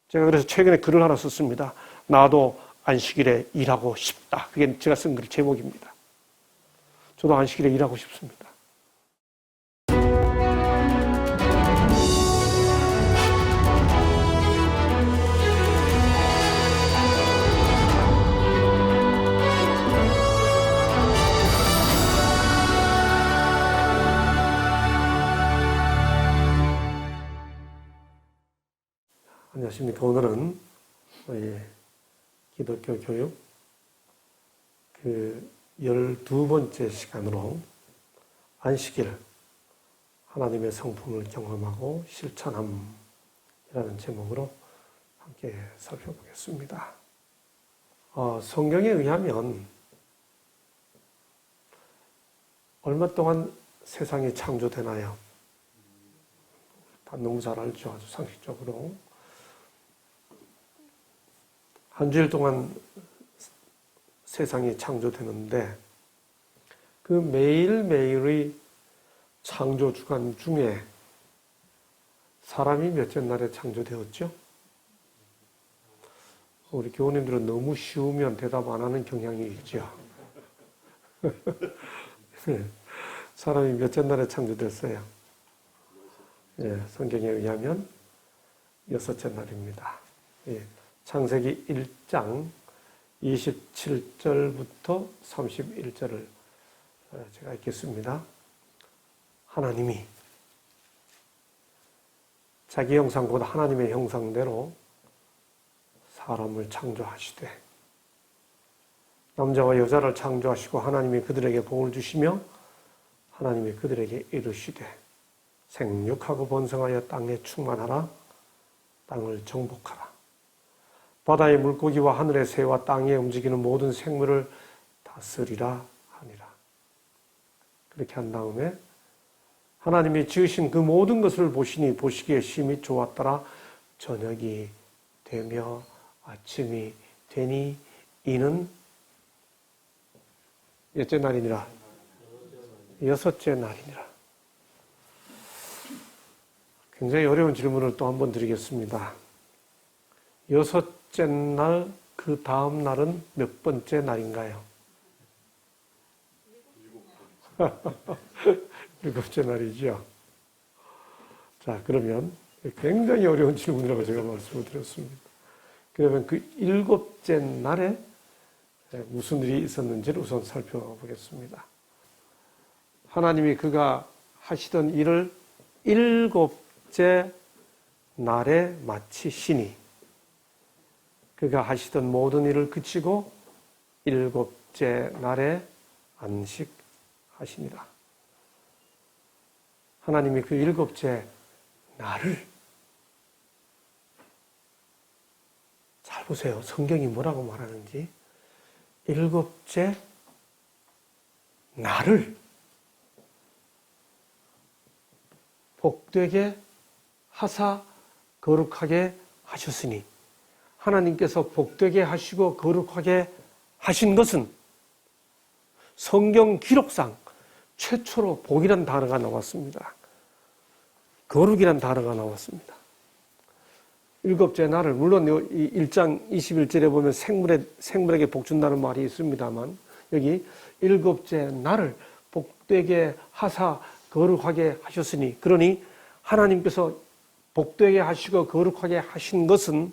제가 그래서 최근에 글을 하나 썼습니다. 나도 안식일에 일하고 싶다. 그게 제가 쓴 글 제목입니다. 저도 안식일에 일하고 싶습니다. 안녕하십니까. 오늘은 기독교 교육 12번째 시간으로 안식일, 하나님의 성품을 경험하고 실천함이라는 제목으로 함께 살펴보겠습니다. 성경에 의하면 얼마 동안 세상이 창조되나요? 다 너무 잘 알죠. 아주 상식적으로. 한 주일 동안 세상이 창조되는데 그 매일매일의 창조 주간 중에 사람이 몇째 날에 창조되었죠? 우리 교우님들은 너무 쉬우면 대답 안 하는 경향이 있죠. 사람이 몇째 날에 창조됐어요? 성경에 의하면 6째 날입니다. 창세기 1장 27절부터 31절을 제가 읽겠습니다. 하나님이 자기 형상 곧 하나님의 형상대로 사람을 창조하시되 남자와 여자를 창조하시고 하나님이 그들에게 복을 주시며 하나님이 그들에게 이르시되 생육하고 번성하여 땅에 충만하라 땅을 정복하라 바다의 물고기와 하늘의 새와 땅에 움직이는 모든 생물을 다스리라 하니라. 그렇게 한 다음에 하나님이 지으신 그 모든 것을 보시니 보시기에 심히 좋았더라. 저녁이 되며 아침이 되니 이는 몇째 날이니라? 6째 날이니라. 굉장히 어려운 질문을 또 한 번 드리겠습니다. 6째 날, 그 다음 날은 몇 번째 날인가요? 7째 날이죠. 자, 그러면 굉장히 어려운 질문이라고 제가 말씀을 드렸습니다. 그러면 그 7째 날에 무슨 일이 있었는지를 우선 살펴보겠습니다. 하나님이 그가 하시던 일을 7째 날에 마치시니 그가 하시던 모든 일을 그치고 7째 날에 안식하시니라. 하나님이 그 7째 날을 잘 보세요. 성경이 뭐라고 말하는지. 7째 날을 복되게 하사 거룩하게 하셨으니 하나님께서 복되게 하시고 거룩하게 하신 것은 성경 기록상 최초로 복이라는 단어가 나왔습니다. 거룩이라는 단어가 나왔습니다. 7째 날을, 물론 1장 21절에 보면 생물에게 복 준다는 말이 있습니다만 여기 7째 날을 복되게 하사 거룩하게 하셨으니, 그러니 하나님께서 복되게 하시고 거룩하게 하신 것은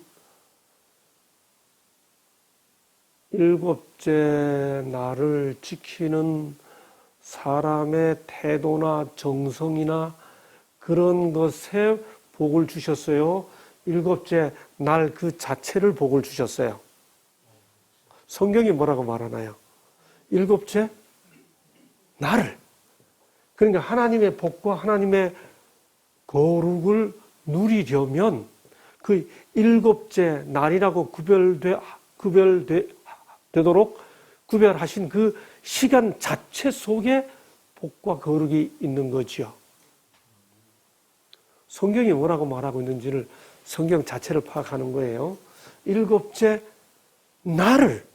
7째 날을 지키는 사람의 태도나 정성이나 그런 것에 복을 주셨어요. 7째 날 그 자체를 복을 주셨어요. 성경이 뭐라고 말하나요? 7째 날을. 그러니까 하나님의 복과 하나님의 거룩을 누리려면 그 7째 날이라고 구별되도록 구별하신 그 시간 자체 속에 복과 거룩이 있는 거지요. 성경이 뭐라고 말하고 있는지를 성경 자체를 파악하는 거예요. 7째 날을,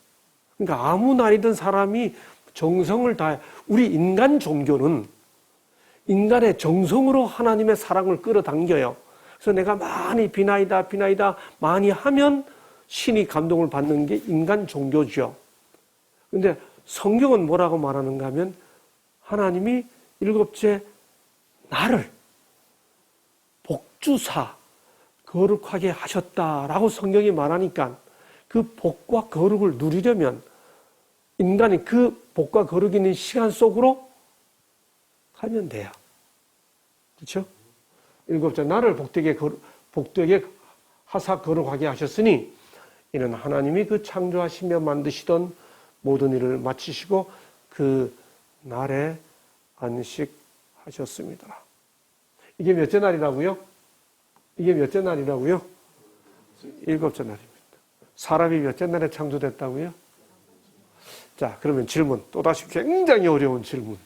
그러니까 아무 날이든 사람이 정성을 다해, 우리 인간 종교는 인간의 정성으로 하나님의 사랑을 끌어당겨요. 그래서 내가 많이 비나이다 많이 하면 신이 감동을 받는 게 인간 종교죠. 근데 성경은 뭐라고 말하는가 하면 하나님이 일곱째 날을 복주사 거룩하게 하셨다라고 성경이 말하니까 그 복과 거룩을 누리려면 인간이 그 복과 거룩이 있는 시간 속으로 가면 돼요. 그렇죠? 일곱째 날을 복되게 하사 거룩하게 하셨으니 이는 하나님이 그 창조하시며 만드시던 모든 일을 마치시고 그 날에 안식하셨습니다. 이게 몇째 날이라고요? 이게 몇째 날이라고요? 일곱째 날입니다. 사람이 몇째 날에 창조됐다고요? 자, 그러면 질문. 또다시 굉장히 어려운 질문.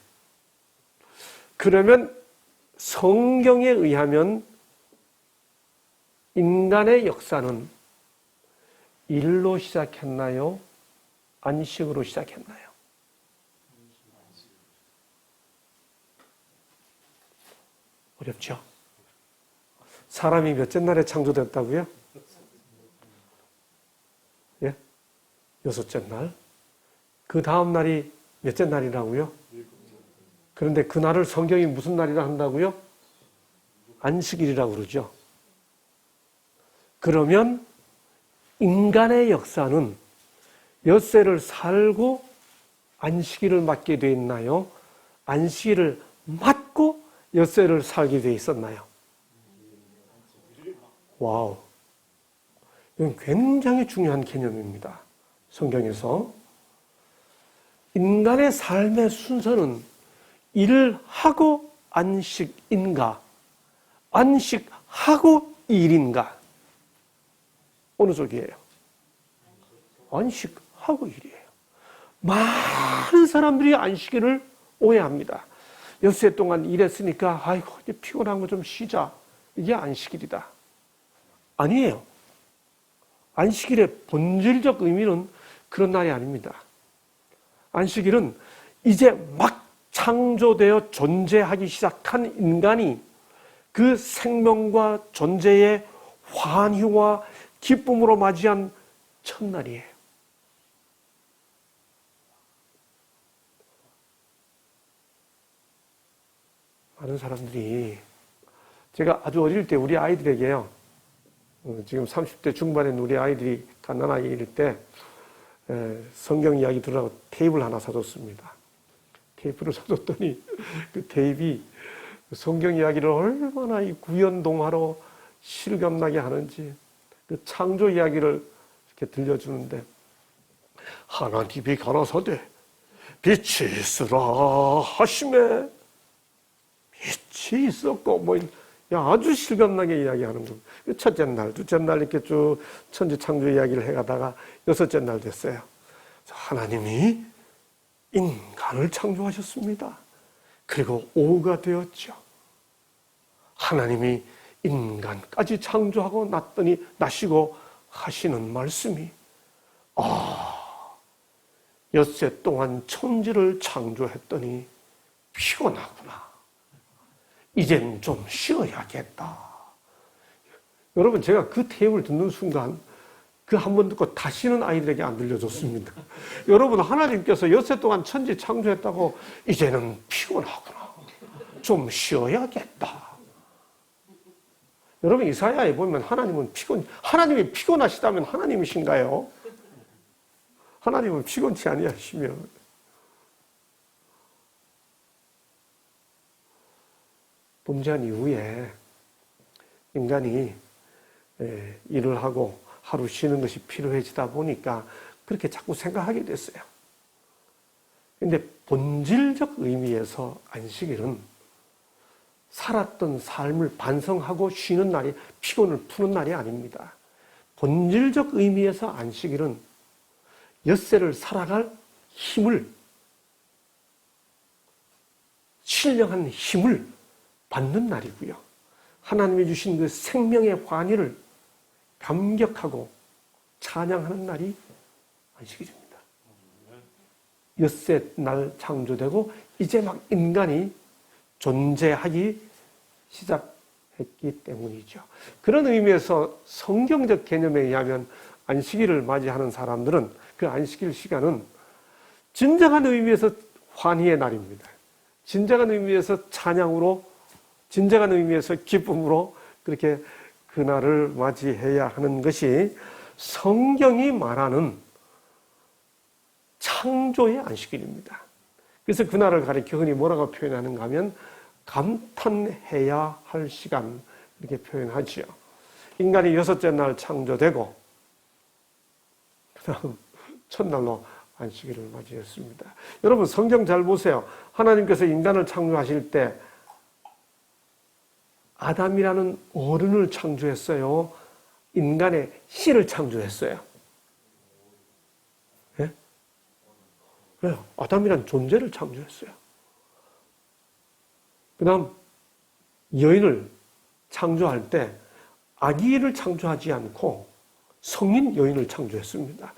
그러면 성경에 의하면 인간의 역사는 일로 시작했나요? 안식으로 시작했나요? 어렵죠? 사람이 몇째 날에 창조됐다고요? 예? 여섯째 날. 그 다음 날이 몇째 날이라고요? 그런데 그 날을 성경이 무슨 날이라 한다고요? 안식일이라고 그러죠. 그러면 인간의 역사는 엿새를 살고 안식일을 맞게 돼 있나요? 안식일을 맞고 엿새를 살게 돼 있었나요? 와우. 이건 굉장히 중요한 개념입니다. 성경에서. 인간의 삶의 순서는 일하고 안식인가? 안식하고 일인가? 어느 쪽이에요? 안식하고 일이에요. 많은 사람들이 안식일을 오해합니다. 엿새 동안 일했으니까 아이고 이제 피곤한 거 좀 쉬자. 이게 안식일이다. 아니에요. 안식일의 본질적 의미는 그런 날이 아닙니다. 안식일은 이제 막 창조되어 존재하기 시작한 인간이 그 생명과 존재의 환희와 기쁨으로 맞이한 첫날이에요. 많은 사람들이 제가 아주 어릴 때 우리 아이들에게요. 지금 30대 중반에 우리 아이들이 갓난아이일 때 성경 이야기 들으라고 테이프를 하나 사줬습니다. 테이프를 사줬더니 그 테이프이 성경 이야기를 얼마나 이 구연동화로 실감나게 하는지 그 창조 이야기를 이렇게 들려주는데 하나님이 가라사대 빛이 있으라 하심에 빛이 있었고 뭐 아주 실감나게 이야기하는 겁니다. 첫째 날, 둘째 날 이렇게 쭉 천지 창조 이야기를 해가다가 여섯째 날 됐어요. 하나님이 인간을 창조하셨습니다. 그리고 오후가 되었죠. 하나님이 인간까지 창조하고 나시고 하시는 말씀이 엿새 동안 천지를 창조했더니 피곤하구나. 이젠 좀 쉬어야겠다. 여러분 제가 그 테이프를 듣는 순간 그 한 번 듣고 다시는 아이들에게 안 들려줬습니다. 여러분 하나님께서 엿새 동안 천지 창조했다고 이제는 피곤하구나. 좀 쉬어야겠다. 여러분 이사야에 보면 하나님이 피곤하시다면 하나님이신가요? 하나님은 피곤치 아니하시면 범죄한 이후에 인간이 일을 하고 하루 쉬는 것이 필요해지다 보니까 그렇게 자꾸 생각하게 됐어요. 그런데 본질적 의미에서 안식일은 살았던 삶을 반성하고 쉬는 날이 피곤을 푸는 날이 아닙니다. 본질적 의미에서 안식일은 엿새를 살아갈 힘을 신령한 힘을 받는 날이고요. 하나님이 주신 그 생명의 환희를 감격하고 찬양하는 날이 안식일입니다. 엿새 날 창조되고 이제 막 인간이 존재하기 했기 때문이죠. 그런 의미에서 성경적 개념에 의하면 안식일을 맞이하는 사람들은 그 안식일 시간은 진정한 의미에서 환희의 날입니다. 진정한 의미에서 찬양으로, 진정한 의미에서 기쁨으로 그렇게 그날을 맞이해야 하는 것이 성경이 말하는 창조의 안식일입니다. 그래서 그날을 가리켜 흔히 뭐라고 표현하는가 하면 감탄해야 할 시간, 이렇게 표현하지요. 인간이 여섯째 날 창조되고 그 다음 첫날로 안식일을 맞이했습니다. 여러분 성경 잘 보세요. 하나님께서 인간을 창조하실 때 아담이라는 어른을 창조했어요? 인간의 씨를 창조했어요? 예? 왜요? 아담이라는 존재를 창조했어요. 그 다음 여인을 창조할 때 아기를 창조하지 않고 성인 여인을 창조했습니다.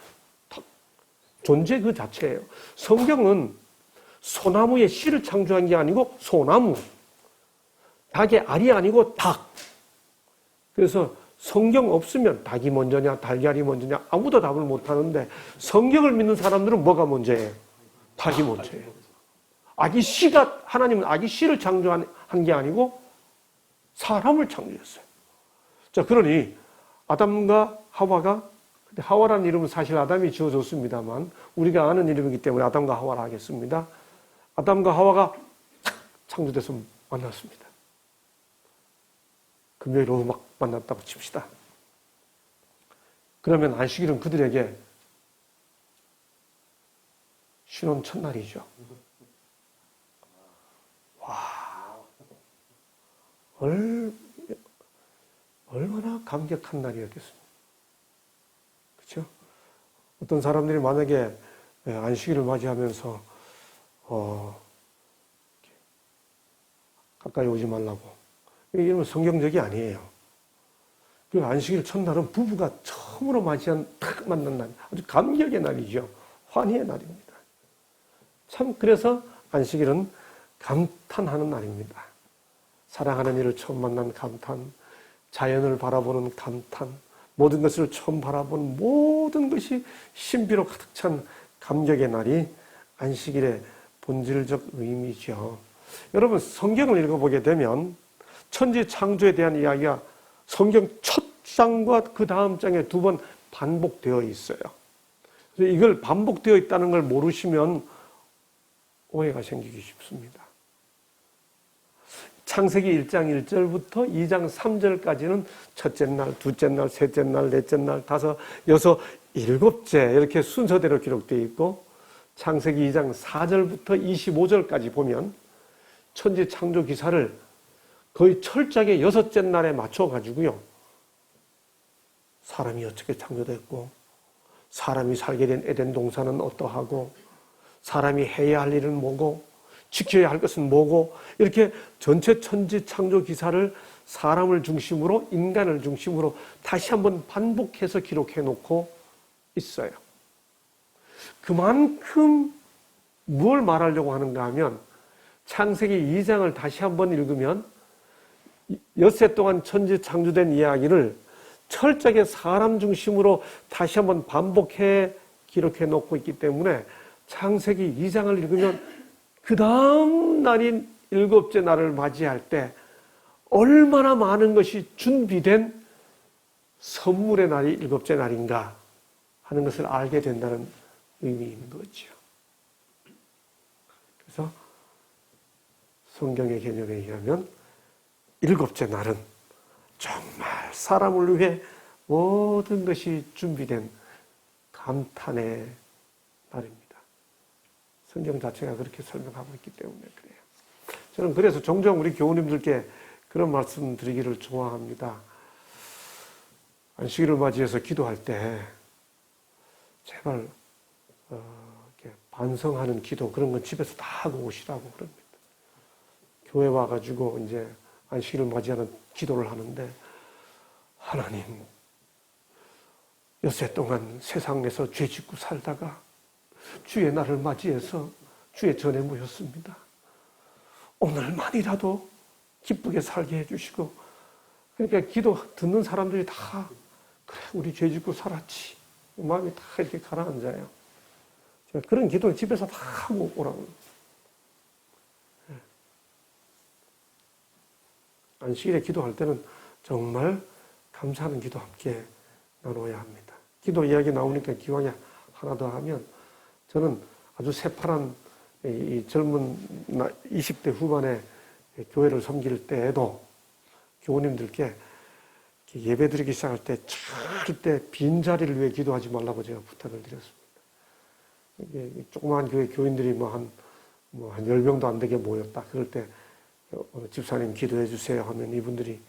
존재 그 자체예요. 성경은 소나무의 씨를 창조한 게 아니고 소나무, 닭의 알이 아니고 닭. 그래서 성경 없으면 닭이 먼저냐 달걀이 먼저냐 아무도 답을 못하는데 성경을 믿는 사람들은 뭐가 먼저예요? 닭이 먼저예요. 아기 씨가, 하나님은 아기 씨를 창조한 게 아니고 사람을 창조했어요. 자, 그러니 아담과 하와가, 하와라는 이름은 사실 아담이 지어줬습니다만 우리가 아는 이름이기 때문에 아담과 하와라 하겠습니다. 아담과 하와가 창조돼서 만났습니다. 금요일 오후 막 만났다고 칩시다. 그러면 안식일은 그들에게 신혼 첫날이죠. 와, 얼마나 감격한 날이었겠습니까? 그렇죠? 어떤 사람들이 만약에 안식일을 맞이하면서 가까이 오지 말라고, 이러면 성경적이 아니에요. 그 안식일 첫날은 부부가 처음으로 딱 만난 날, 아주 감격의 날이죠. 환희의 날입니다. 참 그래서 안식일은 감탄하는 날입니다. 사랑하는 이를 처음 만난 감탄, 자연을 바라보는 감탄, 모든 것을 처음 바라본 모든 것이 신비로 가득 찬 감격의 날이 안식일의 본질적 의미죠. 여러분 성경을 읽어보게 되면 천지 창조에 대한 이야기가 성경 첫 장과 그 다음 장에 두 번 반복되어 있어요. 그래서 이걸 반복되어 있다는 걸 모르시면 오해가 생기기 쉽습니다. 창세기 1장 1절부터 2장 3절까지는 첫째 날, 둘째 날, 셋째 날, 넷째 날, 다섯, 여섯, 일곱째 이렇게 순서대로 기록되어 있고 창세기 2장 4절부터 25절까지 보면 천지 창조 기사를 거의 철저하게 여섯째 날에 맞춰가지고요. 사람이 어떻게 창조됐고 사람이 살게 된 에덴 동산은 어떠하고 사람이 해야 할 일은 뭐고 지켜야 할 것은 뭐고 이렇게 전체 천지 창조 기사를 사람을 중심으로 인간을 중심으로 다시 한번 반복해서 기록해 놓고 있어요. 그만큼 뭘 말하려고 하는가 하면 창세기 2장을 다시 한번 읽으면 엿새 동안 천지 창조된 이야기를 철저하게 사람 중심으로 다시 한번 반복해 기록해 놓고 있기 때문에 창세기 2장을 읽으면 그 다음 날인 일곱째 날을 맞이할 때 얼마나 많은 것이 준비된 선물의 날이 일곱째 날인가 하는 것을 알게 된다는 의미인 거죠. 그래서 성경의 개념에 의하면 일곱째 날은 정말 사람을 위해 모든 것이 준비된 감탄의 날입니다. 성경 자체가 그렇게 설명하고 있기 때문에 그래요. 저는 그래서 종종 우리 교우님들께 그런 말씀 드리기를 좋아합니다. 안식일을 맞이해서 기도할 때 제발 이렇게 반성하는 기도 그런 건 집에서 다 하고 오시라고 그럽니다. 교회 와가지고 이제 안식일을 맞이하는 기도를 하는데 하나님 엿새 동안 세상에서 죄 짓고 살다가 주의 날을 맞이해서 주의 전에 모였습니다. 오늘만이라도 기쁘게 살게 해주시고 그러니까 기도 듣는 사람들이 다 그래 우리 죄 짓고 살았지. 마음이 다 이렇게 가라앉아요. 그런 기도를 집에서 다 하고 오라고. 안식일에 기도할 때는 정말 감사하는 기도 함께 나눠야 합니다. 기도 이야기 나오니까 기왕에 하나 더 하면 저는 아주 새파란 이 젊은 20대 후반에 교회를 섬길 때에도 교우님들께 예배 드리기 시작할 때 절대 빈자리를 위해 기도하지 말라고 제가 부탁을 드렸습니다. 이게 조그마한 교회 교인들이 한 10명도 안 되게 모였다. 그럴 때 집사님 기도해 주세요 하면 이분들이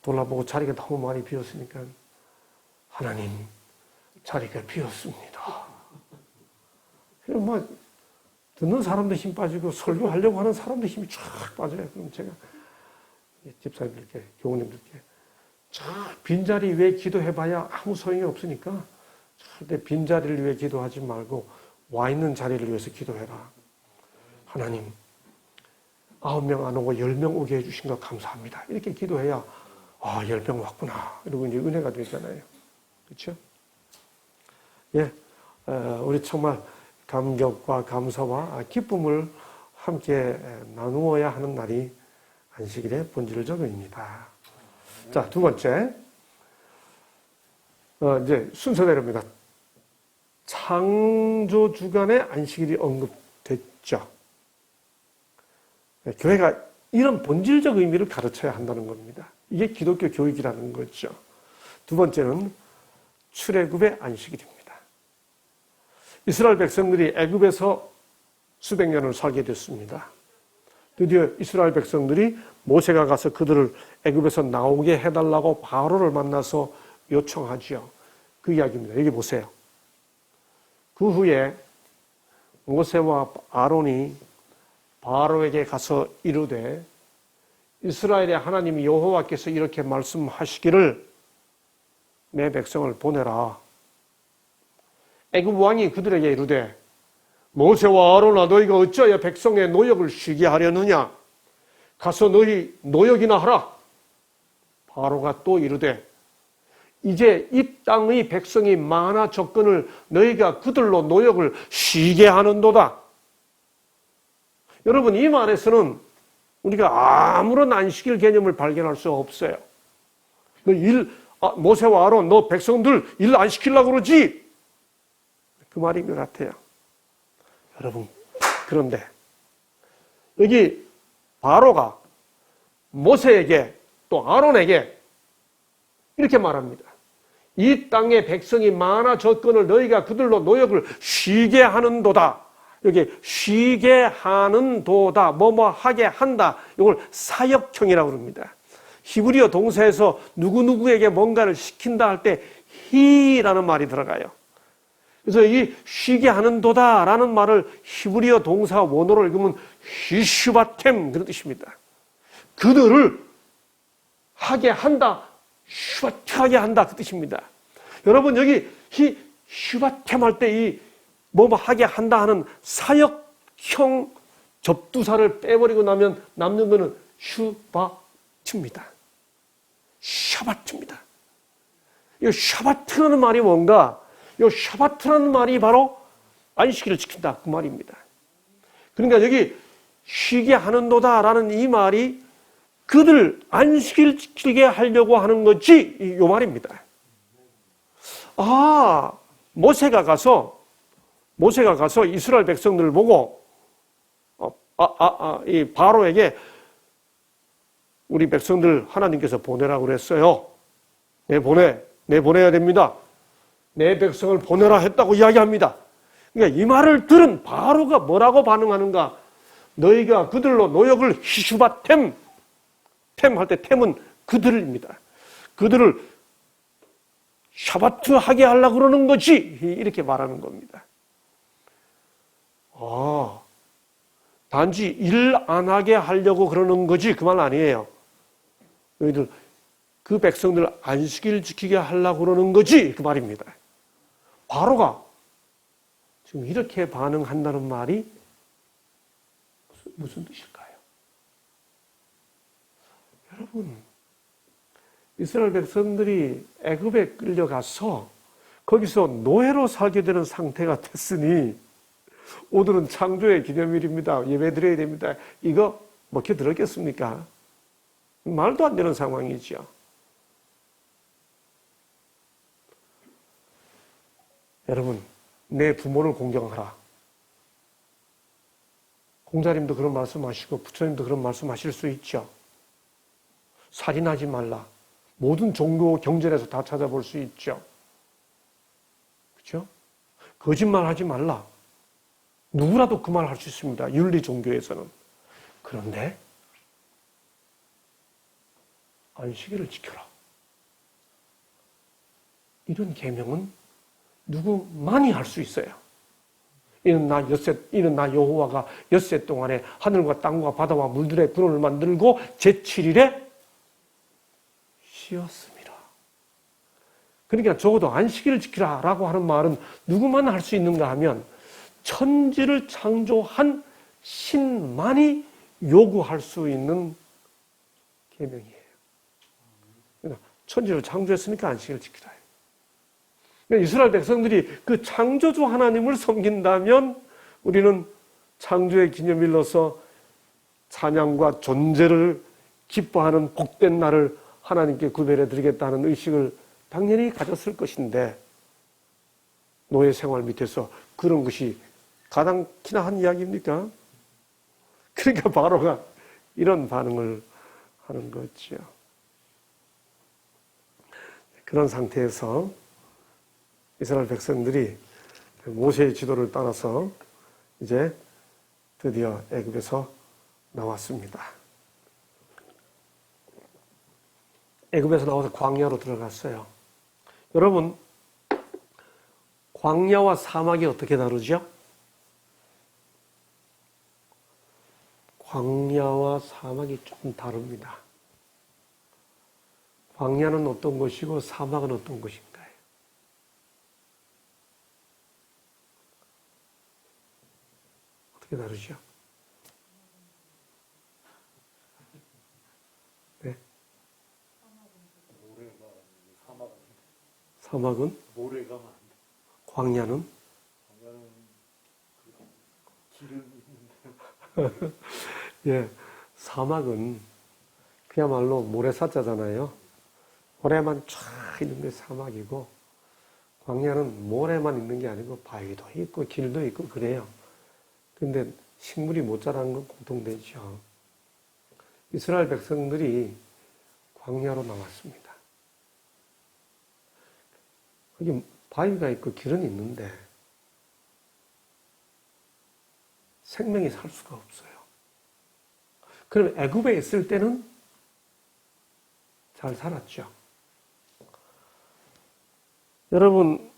돌아보고 자리가 너무 많이 비었으니까 하나님 자리가 비었습니다. 듣는 사람도 힘 빠지고 설교하려고 하는 사람도 힘이 쫙 빠져요. 그럼 제가 집사님들께 교우님들께 빈자리 위해 기도해봐야 아무 소용이 없으니까 절대 빈자리를 위해 기도하지 말고 와 있는 자리를 위해서 기도해라. 하나님 9명 안 오고 10명 오게 해주신 거 감사합니다. 이렇게 기도해야 10명 왔구나. 이러고 이제 은혜가 되잖아요. 그렇죠? 예, 우리 정말 감격과 감사와 기쁨을 함께 나누어야 하는 날이 안식일의 본질적 의미입니다. 자, 두 번째. 이제 순서대로입니다. 창조 주간에 안식일이 언급됐죠. 교회가 이런 본질적 의미를 가르쳐야 한다는 겁니다. 이게 기독교 교육이라는 거죠. 두 번째는 출애굽의 안식일입니다. 이스라엘 백성들이 애굽에서 수백 년을 살게 됐습니다. 드디어 이스라엘 백성들이 모세가 가서 그들을 애굽에서 나오게 해달라고 바로를 만나서 요청하지요. 그 이야기입니다. 여기 보세요. 그 후에 모세와 아론이 바로에게 가서 이르되 이스라엘의 하나님 여호와께서 이렇게 말씀하시기를 내 백성을 보내라. 애굽 왕이 그들에게 이르되 모세와 아론아 너희가 어찌하여 백성의 노역을 쉬게 하려느냐? 가서 너희 노역이나 하라. 바로가 또 이르되 이제 이 땅의 백성이 많아 적건을 너희가 그들로 노역을 쉬게 하는도다. 여러분 이 말에서는 우리가 아무런 안식일 개념을 발견할 수 없어요. 모세와 아론 너 백성들 일 안 시키려고 그러지? 그 말인 것 같아요. 여러분 그런데 여기 바로가 모세에게 또 아론에게 이렇게 말합니다. 이 땅의 백성이 많아 적건을 너희가 그들로 노역을 쉬게 하는도다. 여기 쉬게 하는도다. 뭐뭐 하게 한다. 이걸 사역형이라고 합니다. 히브리어 동사에서 누구누구에게 뭔가를 시킨다 할 때 히라는 말이 들어가요. 그래서 이 쉬게 하는도다라는 말을 히브리어 동사 원어로 읽으면 히슈바템 그런 뜻입니다. 그들을 하게 한다. 슈바트하게 한다 그 뜻입니다. 여러분 여기 슈바템 할 때 이 뭐뭐 하게 한다 하는 사역형 접두사를 빼버리고 나면 남는 거는 슈바트입니다. 샤바트입니다. 이 샤바트라는 말이 뭔가? 이 샤바트라는 말이 바로 안식일을 지킨다 그 말입니다. 그러니까 여기 쉬게 하는도다라는 이 말이 그들 안식일 지키게 하려고 하는 거지 이 말입니다. 모세가 가서 이스라엘 백성들을 보고 이 바로에게 우리 백성들 하나님께서 보내라고 그랬어요. 보내야 됩니다. 내 백성을 보내라 했다고 이야기합니다. 그러니까 이 말을 들은 바로가 뭐라고 반응하는가? 너희가 그들로 노역을 히슈바템 할 때 템은 그들입니다. 그들을 샤바트 하게 하려고 그러는 거지 이렇게 말하는 겁니다. 단지 일 안 하게 하려고 그러는 거지 그 말 아니에요. 너희들 그 백성들 안식일 지키게 하려고 그러는 거지 그 말입니다. 바로가 지금 이렇게 반응한다는 말이 무슨 뜻일까요? 여러분 이스라엘 백성들이 애굽에 끌려가서 거기서 노예로 살게 되는 상태가 됐으니 오늘은 창조의 기념일입니다. 예배 드려야 됩니다. 이거 먹혀 들었겠습니까? 말도 안 되는 상황이죠. 여러분, 내 부모를 공경하라. 공자님도 그런 말씀하시고 부처님도 그런 말씀하실 수 있죠. 살인하지 말라. 모든 종교 경전에서 다 찾아볼 수 있죠. 그렇죠? 거짓말하지 말라. 누구라도 그 말 할 수 있습니다. 윤리 종교에서는. 그런데 안식일을 지켜라. 이런 계명은 누구만이 할 수 있어요. 이는 나 여호와가 엿새 동안에 하늘과 땅과 바다와 물들의 근원을 만들고 제7일에 쉬었습니다. 그러니까 적어도 안식일을 지키라라고 하는 말은 누구만 할 수 있는가 하면 천지를 창조한 신만이 요구할 수 있는 계명이에요. 그러니까 천지를 창조했으니까 안식일을 지키라. 이스라엘 백성들이 그 창조주 하나님을 섬긴다면 우리는 창조의 기념일로서 찬양과 존재를 기뻐하는 복된 날을 하나님께 구별해 드리겠다는 의식을 당연히 가졌을 것인데 노예 생활 밑에서 그런 것이 가당키나 한 이야기입니까? 그러니까 바로가 이런 반응을 하는 거죠. 그런 상태에서 이스라엘 백성들이 모세의 지도를 따라서 이제 드디어 애굽에서 나왔습니다. 애굽에서 나와서 광야로 들어갔어요. 여러분, 광야와 사막이 어떻게 다르죠? 광야와 사막이 조금 다릅니다. 광야는 어떤 것이고 사막은 어떤 것인가요? 어떻게 다르죠? 네? 사막은? 모래가 많은데. 광야는? 광야는 기름이 있는데. 예, 사막은 그야말로 모래사자잖아요. 모래만 쫙 있는 게 사막이고, 광야는 모래만 있는 게 아니고 바위도 있고 길도 있고 그래요. 근데 식물이 못 자라는 건 공통되죠. 이스라엘 백성들이 광야로 나왔습니다. 거기 바위가 있고 길은 있는데 생명이 살 수가 없어요. 그럼 애굽에 있을 때는 잘 살았죠. 여러분,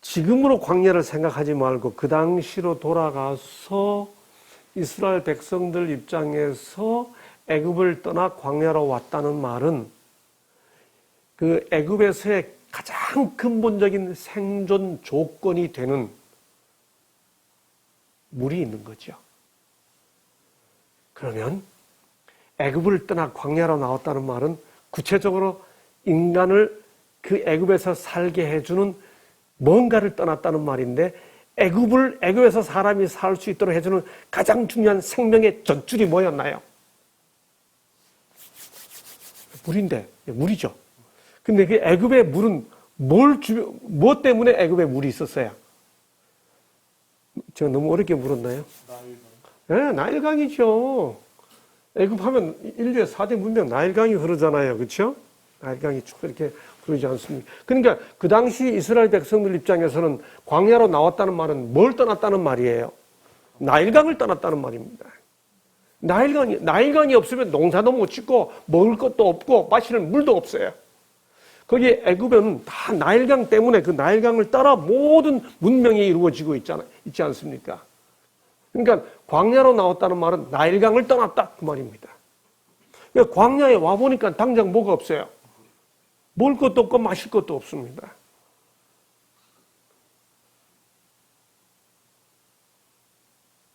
지금으로 광야를 생각하지 말고 그 당시로 돌아가서 이스라엘 백성들 입장에서 애굽을 떠나 광야로 왔다는 말은 그 애굽에서의 가장 근본적인 생존 조건이 되는 물이 있는 거죠. 그러면 애굽을 떠나 광야로 나왔다는 말은 구체적으로 인간을 그 애굽에서 살게 해주는 뭔가를 떠났다는 말인데, 애굽에서 사람이 살 수 있도록 해주는 가장 중요한 생명의 젖줄이 뭐였나요? 물인데, 물이죠. 근데 그 애굽의 물은 뭐 때문에 애굽에 물이 있었어요? 제가 너무 어렵게 물었나요? 네, 나일강이죠. 애굽 하면 인류의 4대 문명 나일강이 흐르잖아요. 그렇죠? 나일강이 쭉 이렇게 흐르지 않습니까? 그러니까 그 당시 이스라엘 백성들 입장에서는 광야로 나왔다는 말은 뭘 떠났다는 말이에요? 나일강을 떠났다는 말입니다. 나일강이 없으면 농사도 못 짓고 먹을 것도 없고 마시는 물도 없어요. 거기 애굽은 다 나일강 때문에 그 나일강을 따라 모든 문명이 이루어지고 있지 않습니까? 그러니까 광야로 나왔다는 말은 나일강을 떠났다 그 말입니다. 그러니까 광야에 와보니까 당장 뭐가 없어요? 먹을 것도 없고 마실 것도 없습니다.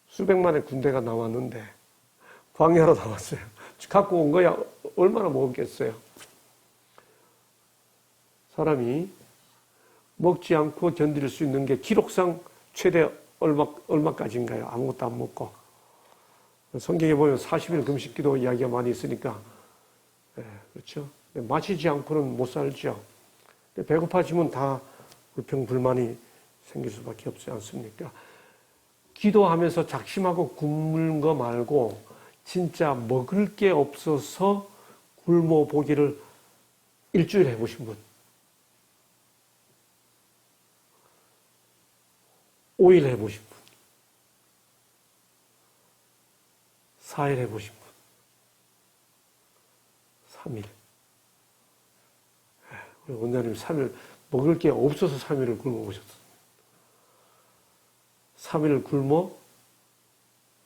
수백만의 군대가 나왔는데 광야로 나왔어요. 갖고 온 거야 얼마나 먹었겠어요? 사람이 먹지 않고 견딜 수 있는 게 기록상 최대 얼마까지인가요? 아무것도 안 먹고. 성경에 보면 40일 금식 기도 이야기가 많이 있으니까. 그렇죠. 마시지 않고는 못 살죠. 배고파지면 다 불평불만이 생길 수밖에 없지 않습니까? 기도하면서 작심하고 굶는 거 말고 진짜 먹을 게 없어서 굶어 보기를 일주일 해보신 분, 5일 해보신 분, 4일 해보신 분, 3일. 우리 원장님 3일 먹을 게 없어서 3일을 굶어 보셨어요. 3일을 굶어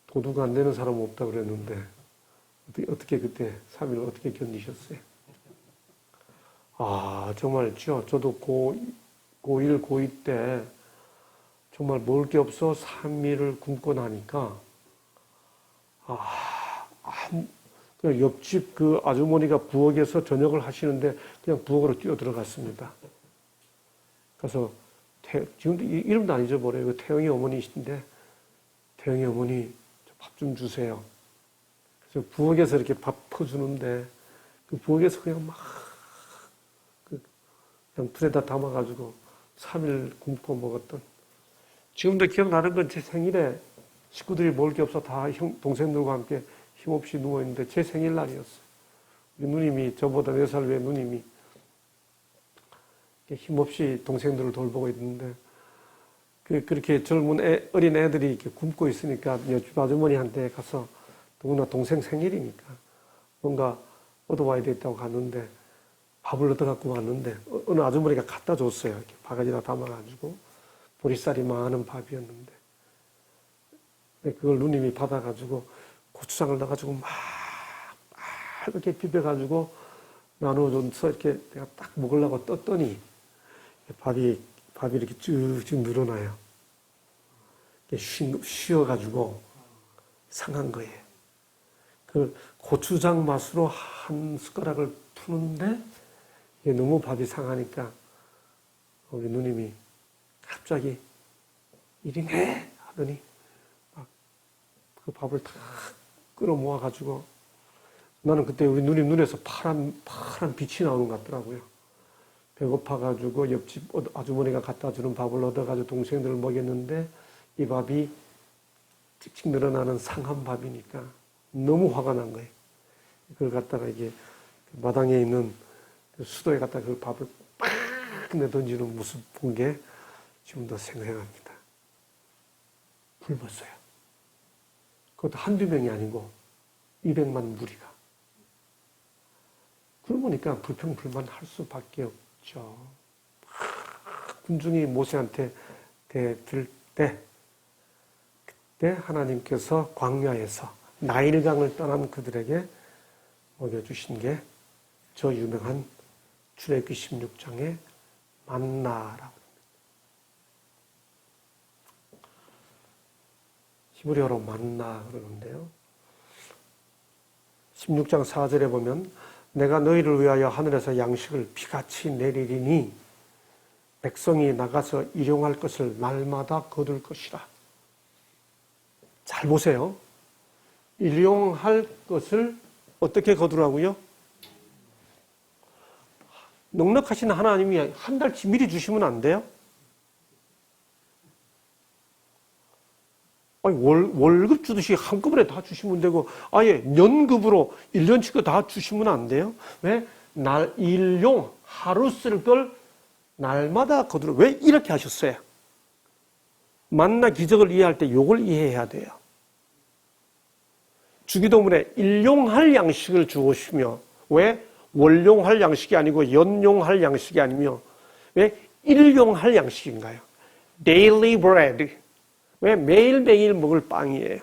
도둑 안 되는 사람은 없다 그랬는데 어떻게 그때 3일을 어떻게 견디셨어요? 아, 정말죠. 저도 고1, 고2 때 정말 먹을 게 없어 3일을 굶고 나니까 그냥 옆집 그 아주머니가 부엌에서 저녁을 하시는데 그냥 부엌으로 뛰어 들어갔습니다. 그래서 지금도 이름도 안 잊어버려요. 그 태영이 어머니이신데 태영이 어머니 밥 좀 주세요. 그래서 부엌에서 이렇게 밥 퍼주는데 그 부엌에서 그냥 막 그냥 불에다 담아가지고 3일 굶고 먹었던. 지금도 기억나는 건 제 생일에 식구들이 먹을 게 없어 다 동생들과 함께 힘없이 누워있는데 제 생일날이었어요. 우리 누님이 저보다 4살 위에 누님이 힘없이 동생들을 돌보고 있는데 그렇게 젊은 어린 애들이 이렇게 굶고 있으니까 옆집 아주머니한테 가서 더구나 동생 생일이니까 뭔가 얻어와야 되겠다고 갔는데 밥을 얻어갖고 왔는데 어느 아주머니가 갖다 줬어요. 이렇게 바가지에다 담아가지고 보리쌀이 많은 밥이었는데 그걸 누님이 받아가지고 고추장을 넣어가지고 막 이렇게 비벼가지고 나눠줘서 이렇게 내가 딱 먹으려고 떴더니 밥이 이렇게 쭉쭉 늘어나요. 쉬어가지고 상한 거예요. 그 고추장 맛으로 한 숟가락을 푸는데 이게 너무 밥이 상하니까 우리 누님이 갑자기 이리 내 하더니 막 그 밥을 다 끌어 모아가지고 나는 그때 우리 누님 눈에서 파란 빛이 나오는 것 같더라고요. 배고파가지고 옆집 아주머니가 갖다 주는 밥을 얻어가지고 동생들을 먹였는데 이 밥이 찍찍 늘어나는 상한 밥이니까 너무 화가 난 거예요. 그걸 갖다가 이게 마당에 있는 수도에 갖다가 그 밥을 팍 내던지는 모습 본 게 지금도 생생합니다. 굶었어요. 그것도 한두 명이 아니고 200만 무리가. 그러니까 불평불만 할 수밖에 없죠. 군중이 모세한테 대들 때 그때 하나님께서 광야에서 나일강을 떠난 그들에게 먹여주신 게 저 유명한 출애굽기 16장의 만나라고. 히브리어로 만나 그러는데요. 16장 4절에 보면 내가 너희를 위하여 하늘에서 양식을 비같이 내리리니 백성이 나가서 일용할 것을 날마다 거둘 것이라. 잘 보세요. 일용할 것을 어떻게 거두라고요? 넉넉하신 하나님이 한 달치 미리 주시면 안 돼요? 아니, 월급 주듯이 한꺼번에 다 주시면 되고, 아예 연급으로 1년치 거 다 주시면 안 돼요? 왜? 일용, 하루 쓸 걸 날마다 거두라. 왜 이렇게 하셨어요? 만나 기적을 이해할 때 요걸 이해해야 돼요. 주기도문에 일용할 양식을 주시며, 왜? 월용할 양식이 아니고 연용할 양식이 아니며, 왜? 일용할 양식인가요? Daily bread. 왜? 매일매일 먹을 빵이에요.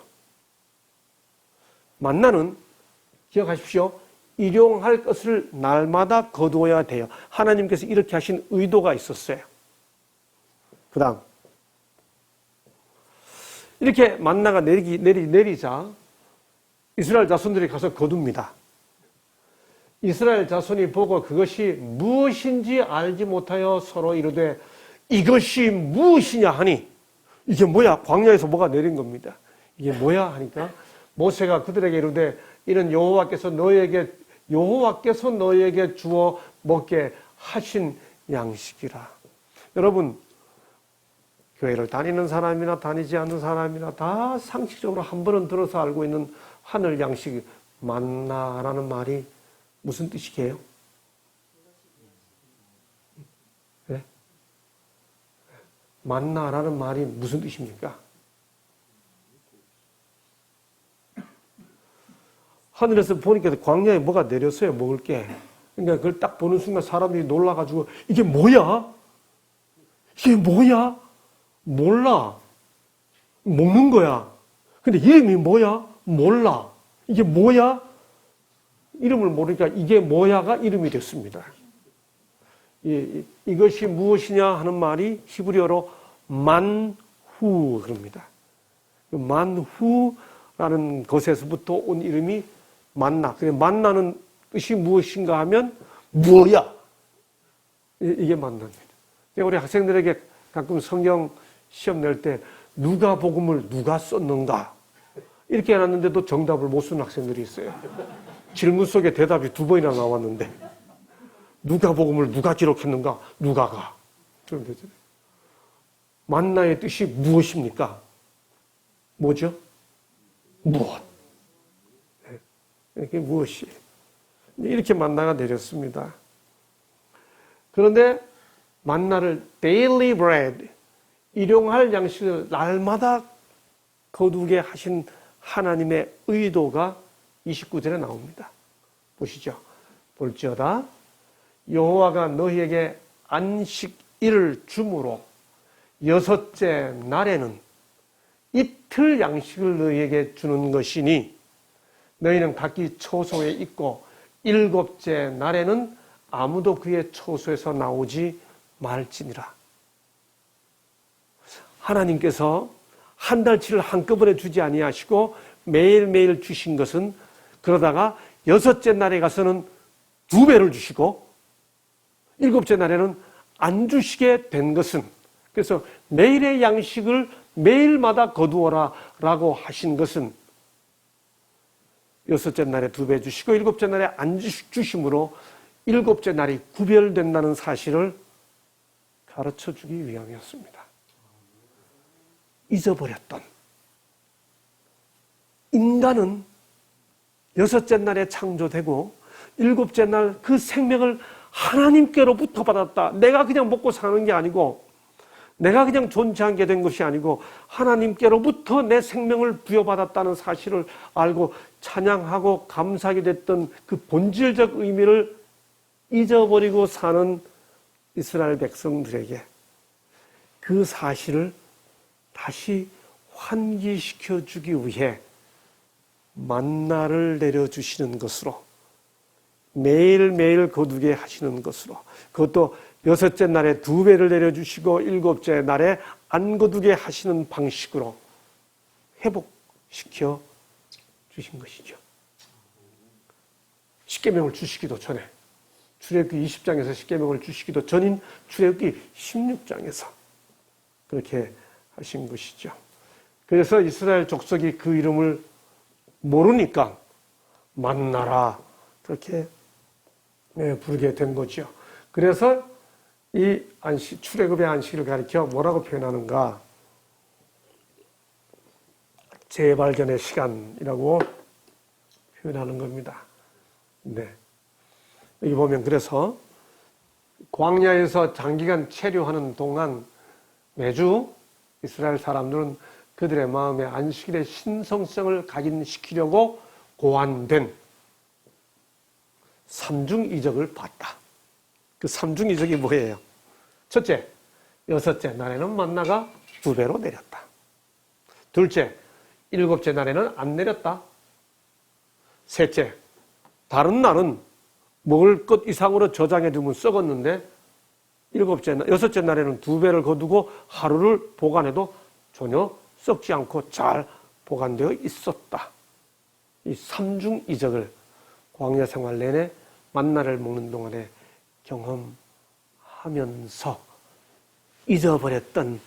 만나는 기억하십시오. 일용할 것을 날마다 거두어야 돼요. 하나님께서 이렇게 하신 의도가 있었어요. 그 다음 이렇게 만나가 내리자 이스라엘 자손들이 가서 거둡니다. 이스라엘 자손이 보고 그것이 무엇인지 알지 못하여 서로 이르되 이것이 무엇이냐 하니 이게 뭐야? 광야에서 뭐가 내린 겁니다. 이게 뭐야? 하니까 모세가 그들에게 이르되 이는 여호와께서 너희에게 주어 먹게 하신 양식이라. 여러분, 교회를 다니는 사람이나 다니지 않는 사람이나 다 상식적으로 한 번은 들어서 알고 있는 하늘 양식 만나라는 말이 무슨 뜻이게요? 네? 만나라는 말이 무슨 뜻입니까? 하늘에서 보니까 광야에 뭐가 내렸어요, 먹을 게. 그러니까 그걸 딱 보는 순간 사람들이 놀라가지고 이게 뭐야? 이게 뭐야? 몰라. 먹는 거야. 근데 이름이 뭐야? 몰라. 이게 뭐야? 이름을 모르니까 이게 뭐야가 이름이 됐습니다. 이것이 무엇이냐 하는 말이 히브리어로 만후 그럽니다. 만후라는 것에서부터 온 이름이 만나. 근데 만나는 뜻이 무엇인가 하면 뭐야? 이게 만납니다. 우리 학생들에게 가끔 성경 시험 낼 때 누가복음을 누가 썼는가 이렇게 해놨는데도 정답을 못 쓰는 학생들이 있어요. 질문 속에 대답이 2번이나 나왔는데 누가복음을 누가 기록했는가? 누가가. 그럼 되잖아요. 만나의 뜻이 무엇입니까? 뭐죠? 무엇. 이게 무엇이에요? 이렇게 만나가 내렸습니다. 그런데 만나를 daily bread, 일용할 양식을 날마다 거두게 하신 하나님의 의도가 29절에 나옵니다. 보시죠. 볼지어다 여호와가 너희에게 안식일을 주므로 6째 날에는 이틀 양식을 너희에게 주는 것이니 너희는 각기 처소에 있고 7째 날에는 아무도 그의 처소에서 나오지 말지니라. 하나님께서 한 달치를 한꺼번에 주지 아니하시고 매일매일 주신 것은 그러다가 6째 날에 가서는 2배를 주시고 7째 날에는 안 주시게 된 것은 그래서 매일의 양식을 매일마다 거두어라 라고 하신 것은 6째 날에 2배 주시고 7째 날에 안 주심으로 7째 날이 구별된다는 사실을 가르쳐 주기 위함이었습니다. 잊어버렸던 인간은 6째 날에 창조되고 7째 날 그 생명을 하나님께로부터 받았다. 내가 그냥 먹고 사는 게 아니고 내가 그냥 존재하게 된 것이 아니고 하나님께로부터 내 생명을 부여받았다는 사실을 알고 찬양하고 감사하게 됐던 그 본질적 의미를 잊어버리고 사는 이스라엘 백성들에게 그 사실을 다시 환기시켜 주기 위해 만나를 내려주시는 것으로 매일매일 거두게 하시는 것으로 그것도 6째 날에 2배를 내려주시고 7째 날에 안 거두게 하시는 방식으로 회복시켜 주신 것이죠. 십계명을 주시기도 전에 출애굽기 20장에서 십계명을 주시기도 전인 출애굽기 16장에서 그렇게 하신 것이죠. 그래서 이스라엘 족속이 그 이름을 모르니까 만나라 그렇게 부르게 된 거죠. 그래서 이 안식, 출애굽의 안식을 가리켜 뭐라고 표현하는가? 재발견의 시간이라고 표현하는 겁니다. 네. 여기 보면 그래서 광야에서 장기간 체류하는 동안 매주 이스라엘 사람들은 그들의 마음에 안식일의 신성성을 각인시키려고 고안된 삼중이적을 봤다. 그 삼중이적이 뭐예요? 첫째, 6째 날에는 만나가 2배로 내렸다. 둘째, 7째 날에는 안 내렸다. 셋째, 다른 날은 먹을 것 이상으로 저장해 두면 썩었는데 6째 날에는 2배를 거두고 하루를 보관해도 전혀 썩지 않고 잘 보관되어 있었다. 이 삼중이적을 광야 생활 내내 만나를 먹는 동안에 경험하면서 잊어버렸던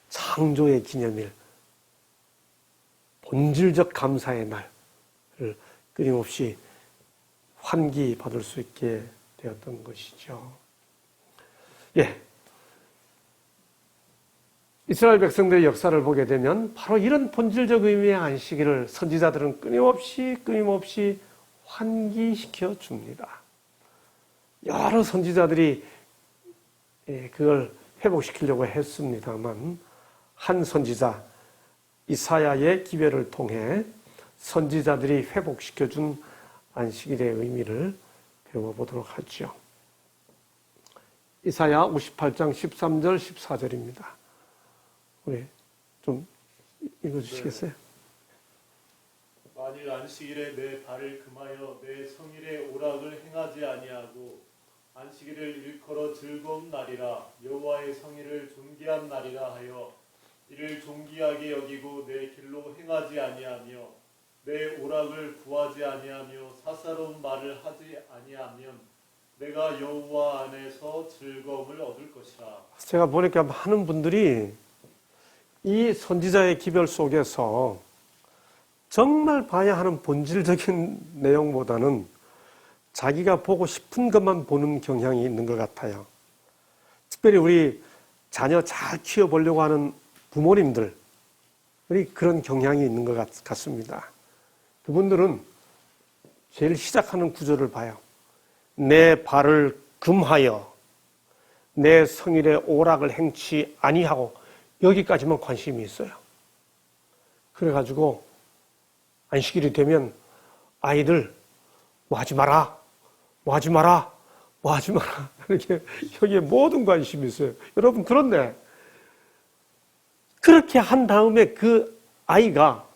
창조의 기념일, 본질적 감사의 날을 끊임없이 환기받을 수 있게 되었던 것이죠. 예. 이스라엘 백성들의 역사를 보게 되면 바로 이런 본질적 의미의 안식일을 선지자들은 끊임없이 환기시켜 줍니다. 여러 선지자들이 그걸 회복시키려고 했습니다만 한 선지자 이사야의 기별을 통해 선지자들이 회복시켜준 안식일의 의미를 배워보도록 하죠. 이사야 58장 13절 14절입니다. 우리 좀 읽어주시겠어요? 만일 안식일에 내 발을 금하여 내 성일의 오락을 행하지 아니하고 안식일을 일컬어 즐거운 날이라 여호와의 성일을 존귀한 날이라 하여 이를 존귀하게 여기고 내 길로 행하지 아니하며 내 오락을 구하지 아니하며 사사로운 말을 하지 아니하면 내가 여호와 안에서 즐거움을 얻을 것이라. 제가 보니까 많은 분들이 이 선지자의 기별 속에서 정말 봐야 하는 본질적인 내용보다는 자기가 보고 싶은 것만 보는 경향이 있는 것 같아요. 특별히 우리 자녀 잘 키워보려고 하는 부모님들이 그런 경향이 있는 것 같습니다. 그분들은 제일 시작하는 구절을 봐요. 내 발을 금하여 내 성일의 오락을 행치 아니하고 여기까지만 관심이 있어요. 그래가지고 안식일이 되면 아이들 뭐 하지 마라, 뭐 하지 마라, 뭐 하지 마라 이렇게 여기에 모든 관심이 있어요. 여러분 그런데 그렇게 한 다음에 그 아이가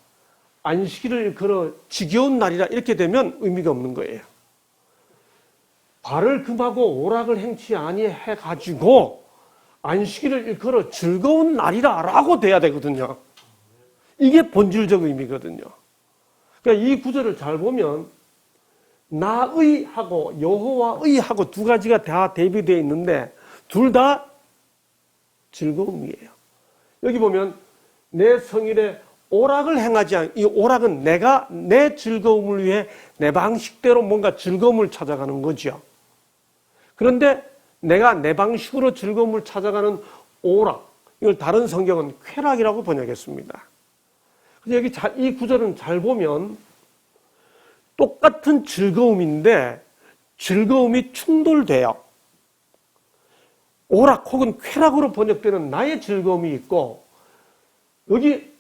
안식일을 일컬어 지겨운 날이라 이렇게 되면 의미가 없는 거예요. 발을 금하고 오락을 행치 아니해 가지고 안식일을 일컬어 즐거운 날이라 라고 돼야 되거든요. 이게 본질적 의미거든요. 그러니까 이 구절을 잘 보면 나의 하고 여호와의 하고 두 가지가 다 대비되어 있는데 둘 다 즐거움이에요. 여기 보면 내 성일에 오락을 행하지 않, 이 오락은 내가 내 즐거움을 위해 내 방식대로 뭔가 즐거움을 찾아가는 거죠. 그런데 내가 내 방식으로 즐거움을 찾아가는 오락, 이걸 다른 성경은 쾌락이라고 번역했습니다. 그래서 여기 이 구절은 잘 보면 똑같은 즐거움인데 즐거움이 충돌돼요. 오락 혹은 쾌락으로 번역되는 나의 즐거움이 있고 여기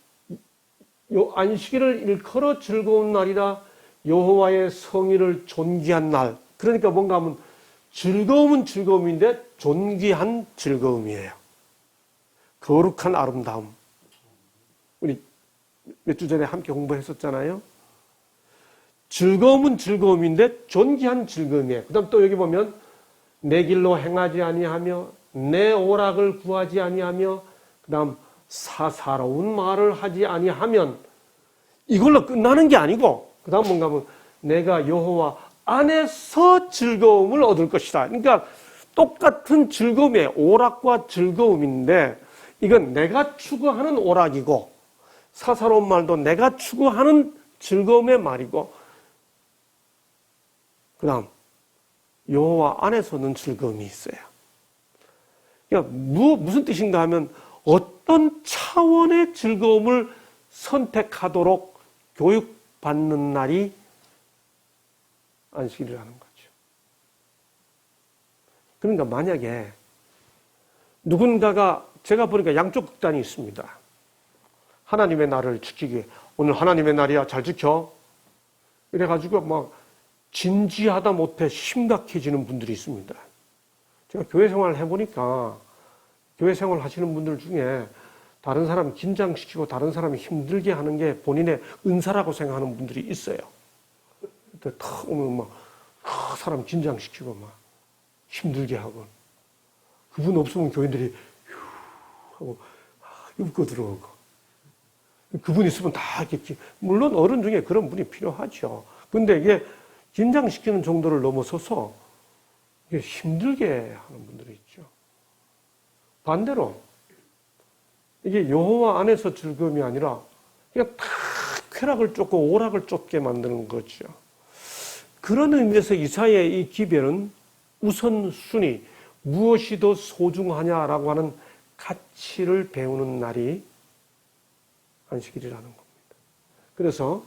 안식일을 일컬어 즐거운 날이라 여호와의 성일을 존귀한 날. 그러니까 뭔가 하면 즐거움은 즐거움인데 존귀한 즐거움이에요. 거룩한 아름다움. 우리 몇 주 전에 함께 공부했었잖아요. 즐거움은 즐거움인데 존귀한 즐거움이에요. 그 다음 또 여기 보면 내 길로 행하지 아니하며 내 오락을 구하지 아니하며 그 다음 사사로운 말을 하지 아니하면 이걸로 끝나는 게 아니고 그 다음 뭔가 하면 내가 여호와 안에서 즐거움을 얻을 것이다. 그러니까 똑같은 즐거움이에요. 오락과 즐거움인데 이건 내가 추구하는 오락이고 사사로운 말도 내가 추구하는 즐거움의 말이고 그 다음 여호와 안에서는 즐거움이 있어요. 그러니까 무슨 뜻인가 하면 어떤 차원의 즐거움을 선택하도록 교육받는 날이 안식일이라는 거죠. 그러니까 만약에 누군가가 제가 보니까 양쪽 극단이 있습니다. 하나님의 날을 지키기 위해 오늘 하나님의 날이야 잘 지켜 이래가지고 막 진지하다 못해 심각해지는 분들이 있습니다. 제가 교회 생활을 해보니까 교회 생활 하시는 분들 중에 다른 사람 긴장시키고 다른 사람이 힘들게 하는 게 본인의 은사라고 생각하는 분들이 있어요. 탁 오면 막 사람 긴장시키고 막 힘들게 하고 그분 없으면 교인들이 휴 하고 웃고 들어오고 그분 있으면 다 이렇게 물론 어른 중에 그런 분이 필요하죠. 근데 이게 긴장시키는 정도를 넘어서서 이게 힘들게 하는 분들이 있죠. 반대로 이게 여호와 안에서 즐거움이 아니라 그냥 다 쾌락을 쫓고 오락을 쫓게 만드는 거죠. 그런 의미에서 이사야의 이 기별은 우선순위, 무엇이 더 소중하냐라고 하는 가치를 배우는 날이 안식일이라는 겁니다. 그래서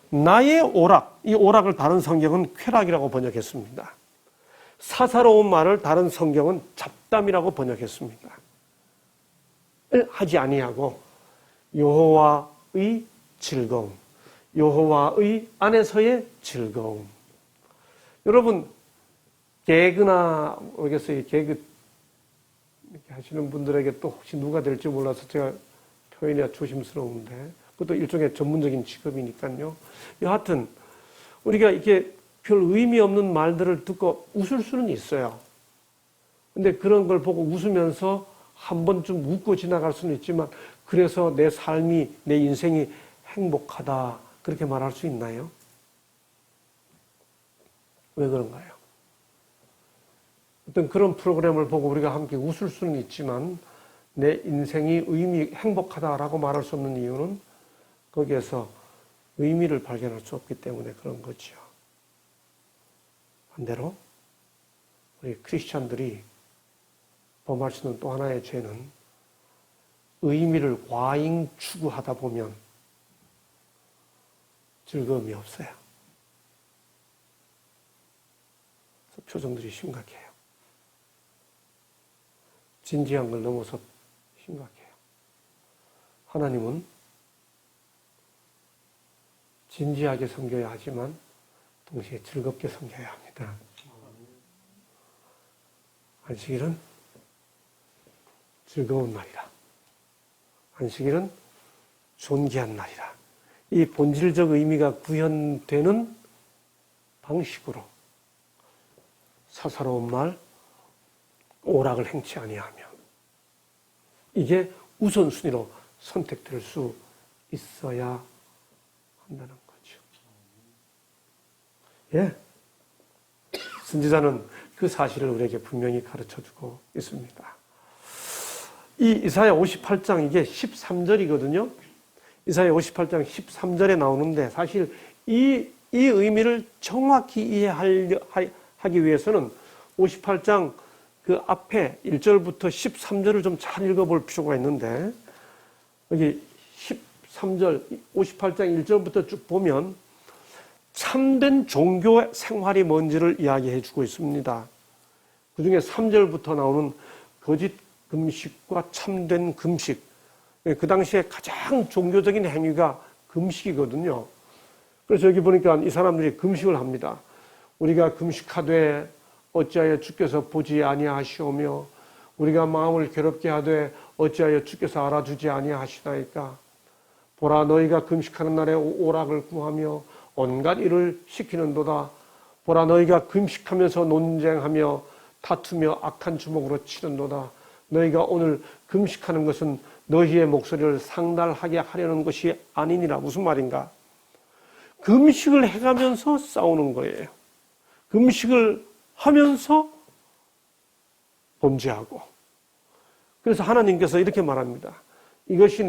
나의 오락, 이 오락을 다른 성경은 쾌락이라고 번역했습니다. 사사로운 말을 다른 성경은 잡담이라고 번역했습니다. 하지 아니하고 여호와의 즐거움, 여호와의 안에서의 즐거움. 여러분 개그나 모르겠어요. 개그 이렇게 하시는 분들에게 또 혹시 누가 될지 몰라서 제가 표현이 조심스러운데 그것도 일종의 전문적인 직업이니까요. 여하튼 우리가 이렇게 별 의미 없는 말들을 듣고 웃을 수는 있어요. 근데 그런 걸 보고 웃으면서 한 번쯤 웃고 지나갈 수는 있지만 그래서 내 삶이, 내 인생이 행복하다 그렇게 말할 수 있나요? 왜 그런가요? 어떤 그런 프로그램을 보고 우리가 함께 웃을 수는 있지만 내 인생이 행복하다라고 말할 수 없는 이유는 거기에서 의미를 발견할 수 없기 때문에 그런 거죠. 반대로 우리 크리스찬들이 범할 수 있는 또 하나의 죄는 의미를 과잉 추구하다 보면 즐거움이 없어요. 그래서 표정들이 심각해요. 진지한 걸 넘어서 심각해요. 하나님은 진지하게 섬겨야 하지만 동시에 즐겁게 섬겨야 합니다. 안식일은 즐거운 날이라. 안식일은 존귀한 날이라. 이 본질적 의미가 구현되는 방식으로 사사로운 말, 오락을 행치 아니하며 이게 우선순위로 선택될 수 있어야 한다는 거죠. 예. 선지자는 그 사실을 우리에게 분명히 가르쳐주고 있습니다. 이 이사야 58장 이게 13절이거든요. 이사야 58장 13절에 나오는데 사실 이 의미를 정확히 이해하기 위해서는 58장 그 앞에 1절부터 13절을 좀 잘 읽어볼 필요가 있는데 여기 13절 58장 1절부터 쭉 보면 참된 종교 생활이 뭔지를 이야기해 주고 있습니다. 그 중에 3절부터 나오는 거짓 금식과 참된 금식. 그 당시에 가장 종교적인 행위가 금식이거든요. 그래서 여기 보니까 이 사람들이 금식을 합니다. 우리가 금식하되 어찌하여 주께서 보지 아니하시오며 우리가 마음을 괴롭게 하되 어찌하여 주께서 알아주지 아니하시나이까. 보라 너희가 금식하는 날에 오락을 구하며 온갖 일을 시키는도다. 보라 너희가 금식하면서 논쟁하며 다투며 악한 주먹으로 치는도다. 너희가 오늘 금식하는 것은 너희의 목소리를 상달하게 하려는 것이 아니니라. 무슨 말인가? 금식을 해가면서 싸우는 거예요. 금식을 하면서 범죄하고. 그래서 하나님께서 이렇게 말합니다. 이것이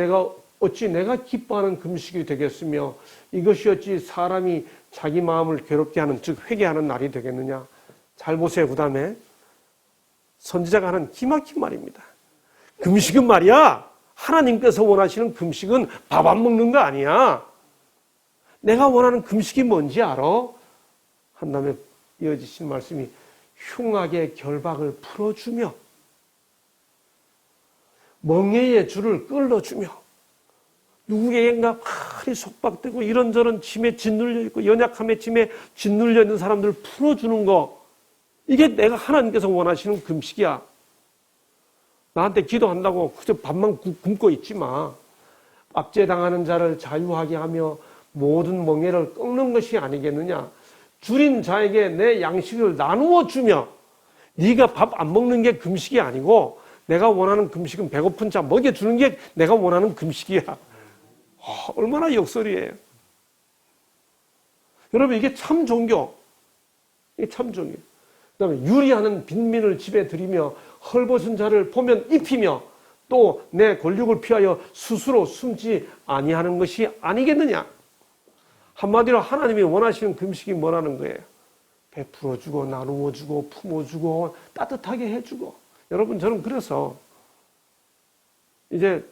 어찌 내가 기뻐하는 금식이 되겠으며 이것이 어찌 사람이 자기 마음을 괴롭게 하는 즉 회개하는 날이 되겠느냐. 잘 보세요. 그 다음에 선지자가 하는 기막힌 말입니다. 금식은 말이야 하나님께서 원하시는 금식은 밥 안 먹는 거 아니야. 내가 원하는 금식이 뭔지 알아? 한 다음에 이어지신 말씀이 흉악의 결박을 풀어주며 멍에의 줄을 끌어주며 누구에게인가 팔이 속박되고 이런저런 짐에 짓눌려 있고 연약함의 짐에 짓눌려 있는 사람들을 풀어주는 거, 이게 내가 하나님께서 원하시는 금식이야. 나한테 기도한다고 그저 밥만 굶고 있지 마. 압제당하는 자를 자유하게 하며 모든 멍에를 꺾는 것이 아니겠느냐. 줄인 자에게 내 양식을 나누어 주며, 네가 밥 안 먹는 게 금식이 아니고 내가 원하는 금식은 배고픈 자 먹여주는 게 내가 원하는 금식이야. 얼마나 역설이에요. 여러분, 이게 참 종교, 이게 참 중요해요. 그 다음에 유리하는 빈민을 집에 들이며 헐벗은 자를 보면 입히며 또 내 권력을 피하여 스스로 숨지 아니하는 것이 아니겠느냐. 한마디로 하나님이 원하시는 금식이 뭐라는 거예요? 베풀어주고 나누어주고 품어주고 따뜻하게 해주고. 여러분, 저는 그래서 이제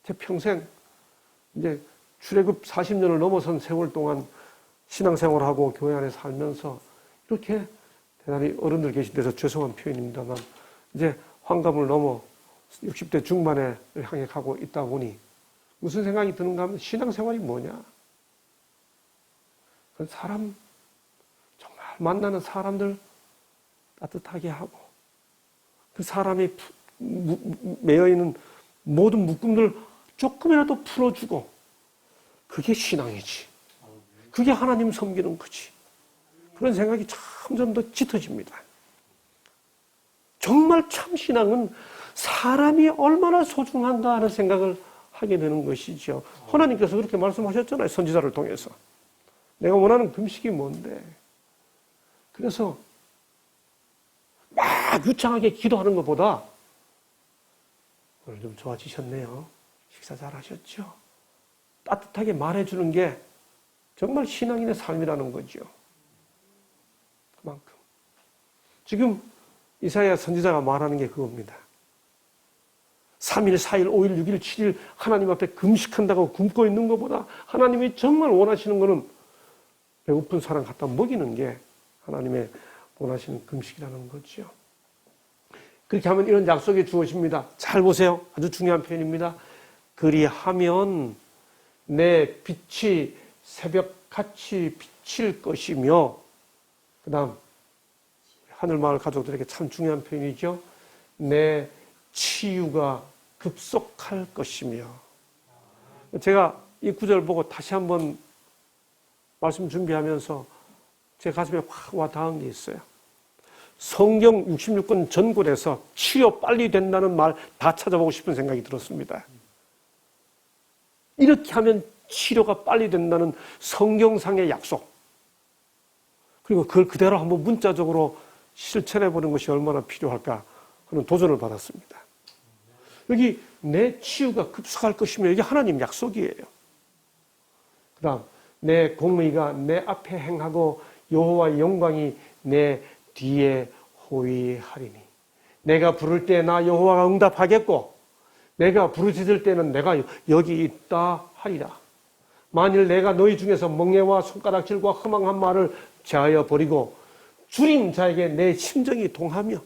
제 평생 이제 출애굽 40년을 넘어선 세월 동안 신앙생활하고 교회 안에 살면서 이렇게 대단히 어른들 계신 데서 죄송한 표현입니다만 이제 환갑을 넘어 60대 중반에 향해 가고 있다 보니 무슨 생각이 드는가 하면 신앙생활이 뭐냐? 그 사람, 정말 만나는 사람들 따뜻하게 하고 그 사람이 매여있는 모든 묶음들 조금이라도 풀어주고 그게 신앙이지. 그게 하나님 섬기는 거지. 그런 생각이 점점 더 짙어집니다. 정말 참 신앙은 사람이 얼마나 소중한가 하는 생각을 하게 되는 것이죠. 하나님께서 그렇게 말씀하셨잖아요. 선지자를 통해서. 내가 원하는 금식이 뭔데? 그래서 막 유창하게 기도하는 것보다 오늘 좀 좋아지셨네요. 식사 잘 하셨죠? 따뜻하게 말해주는 게 정말 신앙인의 삶이라는 거죠. 그만큼. 지금 이사야 선지자가 말하는 게 그겁니다. 3일, 4일, 5일, 6일, 7일 하나님 앞에 금식한다고 굶고 있는 것보다 하나님이 정말 원하시는 것은 배고픈 사람 갖다 먹이는 게 하나님의 원하시는 금식이라는 거죠. 그렇게 하면 이런 약속이 주어집니다. 잘 보세요. 아주 중요한 표현입니다. 그리하면 내 빛이 새벽같이 비칠 것이며, 그 다음 하늘마을 가족들에게 참 중요한 표현이죠. 내 치유가 급속할 것이며. 제가 이 구절 보고 다시 한번 말씀 준비하면서 제 가슴에 확 와 닿은 게 있어요. 성경 66권 전권에서 치료 빨리 된다는 말 다 찾아보고 싶은 생각이 들었습니다. 이렇게 하면 치료가 빨리 된다는 성경상의 약속, 그리고 그걸 그대로 한번 문자적으로 실천해 보는 것이 얼마나 필요할까 하는 도전을 받았습니다. 여기 내 치유가 급속할 것이며 이게 하나님 약속이에요. 그 다음 내 공의가 내 앞에 행하고 여호와의 영광이 내 뒤에 호위하리니, 내가 부를 때 나 여호와가 응답하겠고 내가 부르짖을 때는 내가 여기 있다 하리라. 만일 내가 너희 중에서 멍에와 손가락질과 허망한 말을 제하여 버리고 주림 자에게 내 심정이 동하며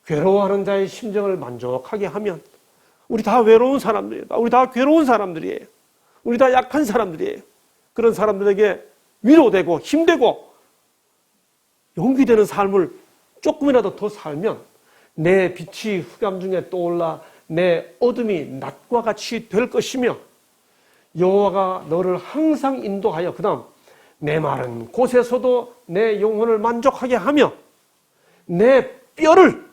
괴로워하는 자의 심정을 만족하게 하면, 우리 다 외로운 사람들이에요. 우리 다 괴로운 사람들이에요. 우리 다 약한 사람들이에요. 그런 사람들에게 위로되고 힘되고 용기되는 삶을 조금이라도 더 살면 내 빛이 흑암 중에 떠올라 내 어둠이 낮과 같이 될 것이며, 여호와가 너를 항상 인도하여 그 다음 내 마른 곳에서도 내 영혼을 만족하게 하며 내 뼈를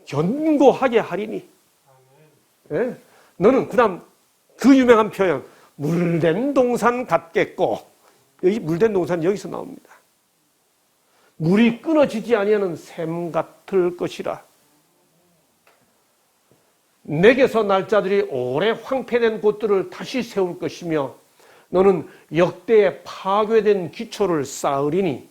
견고하게 하리니. 예? 너는 그 다음 그 유명한 표현 물된 동산 같겠고, 여기 물된 동산 여기서 나옵니다. 물이 끊어지지 아니하는 샘 같을 것이라. 내게서 날 자들이 오래 황폐된 곳들을 다시 세울 것이며 너는 역대에 파괴된 기초를 쌓으리니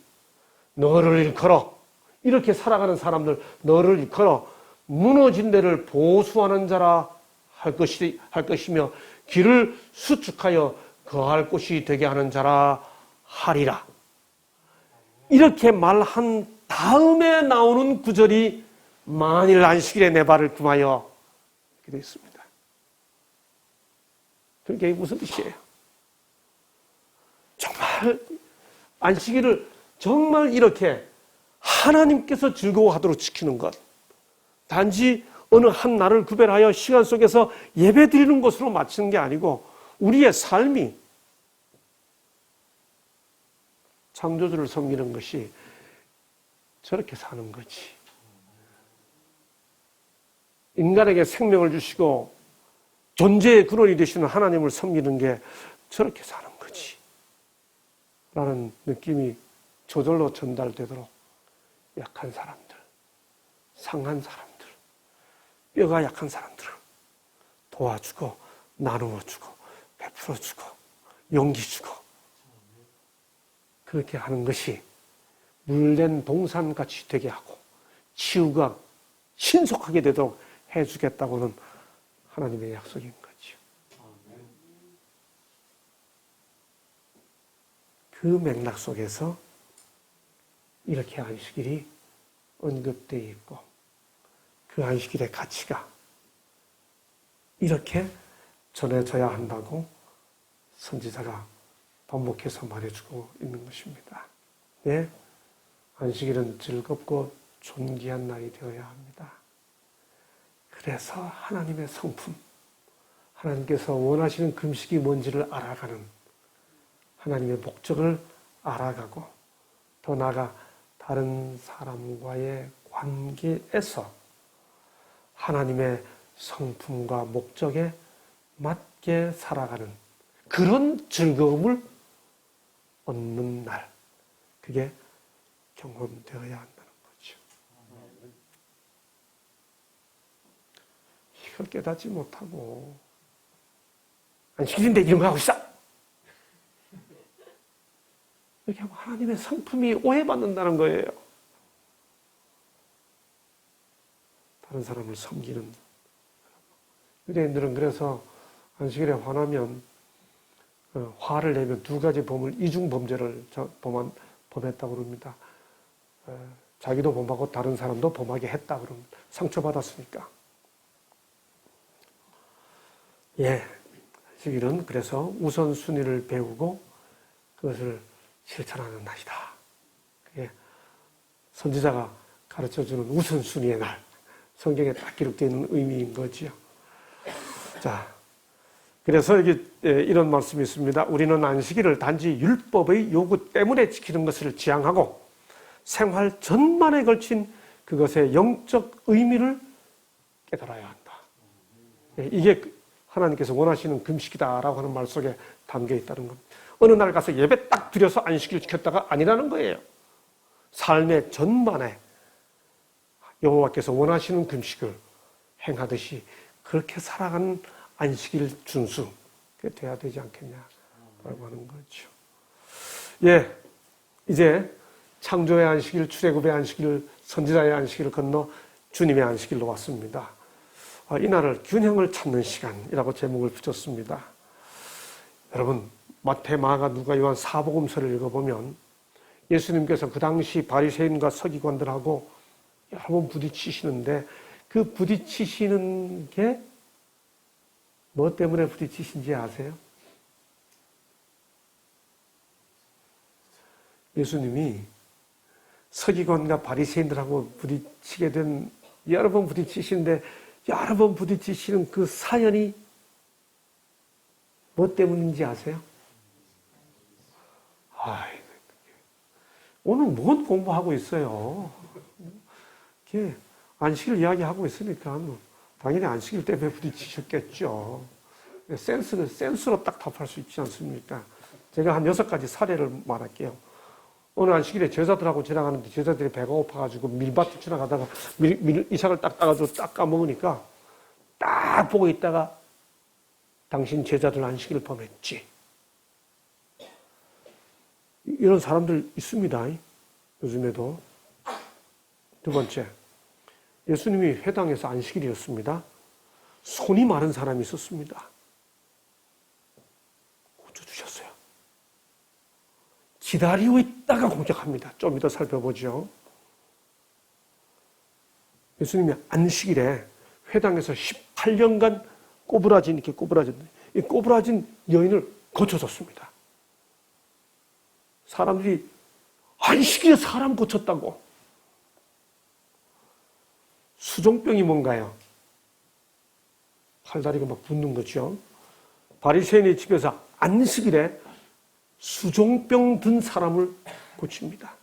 너를 일컬어, 이렇게 살아가는 사람들 너를 일컬어 무너진 데를 보수하는 자라 할 것이며 길을 수축하여 거할 곳이 되게 하는 자라 하리라. 이렇게 말한 다음에 나오는 구절이 만일 안식일에 내 발을 금하여, 이렇게 되어 있습니다. 그게 무슨 뜻이에요? 정말 안식일을 정말 이렇게 하나님께서 즐거워하도록 지키는 것, 단지 어느 한 날을 구별하여 시간 속에서 예배 드리는 것으로 마치는 게 아니고 우리의 삶이 창조주를 섬기는 것이 저렇게 사는 거지. 인간에게 생명을 주시고 존재의 근원이 되시는 하나님을 섬기는 게 저렇게 사는 거지 라는 느낌이 저절로 전달되도록 약한 사람들, 상한 사람들, 뼈가 약한 사람들을 도와주고 나누어주고 베풀어주고 용기 주고 그렇게 하는 것이 물된 동산같이 되게 하고 치유가 신속하게 되도록 해주겠다고는 하나님의 약속인 거죠. 그 맥락 속에서 이렇게 안식일이 언급되어 있고 그 안식일의 가치가 이렇게 전해져야 한다고 선지자가 반복해서 말해주고 있는 것입니다. 네, 안식일은 즐겁고 존귀한 날이 되어야 합니다. 그래서 하나님의 성품, 하나님께서 원하시는 금식이 뭔지를 알아가는 하나님의 목적을 알아가고 더 나아가 다른 사람과의 관계에서 하나님의 성품과 목적에 맞게 살아가는 그런 즐거움을 얻는 날, 그게 경험되어야 한다는 거죠. 이걸 깨닫지 못하고 안식일인데 이런 거 하고 있어! 이렇게 하고 하나님의 성품이 오해받는다는 거예요. 다른 사람을 섬기는 유대인들은 그래서 안식일에 화나면 화를 내면 두 가지 범을 이중 범죄를 범했다고 그럽니다. 자기도 범하고 다른 사람도 범하게 했다 그럽니다. 상처받았으니까. 예, 안식일은 그래서 우선순위를 배우고 그것을 실천하는 날이다. 그게 선지자가 가르쳐주는 우선순위의 날, 성경에 딱 기록되어 있는 의미인 거지요. 자, 그래서 여기 이런 말씀이 있습니다. 우리는 안식일을 단지 율법의 요구 때문에 지키는 것을 지향하고 생활 전반에 걸친 그것의 영적 의미를 깨달아야 한다. 이게 하나님께서 원하시는 금식이다라고 하는 말 속에 담겨 있다는 겁니다. 어느 날 가서 예배 딱 드려서 안식일을 지켰다가 아니라는 거예요. 삶의 전반에 여호와께서 원하시는 금식을 행하듯이 그렇게 살아가는 안식일 준수, 그게 돼야 되지 않겠냐라고 하는 거죠. 예, 이제 창조의 안식일, 출애굽의 안식일, 선지자의 안식일을 건너 주님의 안식일로 왔습니다. 이 날을 균형을 찾는 시간이라고 제목을 붙였습니다. 여러분, 마태, 마가, 누가, 요한 사복음서를 읽어보면 예수님께서 그 당시 바리새인과 서기관들하고 여러 번 부딪히시는데 그 부딪히시는 게 뭐 때문에 부딪히신지 아세요? 예수님이 서기관과 바리새인들하고 부딪히게 된 여러 번 부딪히시는데 여러 번 부딪히시는 그 사연이 뭐 때문인지 아세요? 오늘 뭔 공부하고 있어요? 이렇게 안식일 이야기하고 있으니까 당연히 안식일 때문에 부딪히셨겠죠. 센스로 딱 답할 수 있지 않습니까? 제가 한 6가지 사례를 말할게요. 오늘 안식일에 제자들하고 지나가는데 제자들이 배가 고파가지고 밀밭을 지나가다가 이삭을 딱 따가지고 딱 까먹으니까 딱 보고 있다가 당신 제자들 안식일 범했지. 이런 사람들 있습니다. 요즘에도. 두 번째, 예수님이 회당에서 안식일이었습니다. 손이 마른 사람이 있었습니다. 고쳐주셨어요. 기다리고 있다가 공격합니다. 좀 이따 살펴보죠. 예수님이 안식일에 회당에서 18년간 이렇게 꼬부라진, 이 꼬부라진 여인을 고쳐줬습니다. 사람들이 안식일에 사람 고쳤다고. 수종병이 뭔가요? 팔다리가 막 붓는 거죠. 바리새인의 집에서 안식일에 수종병 든 사람을 고칩니다.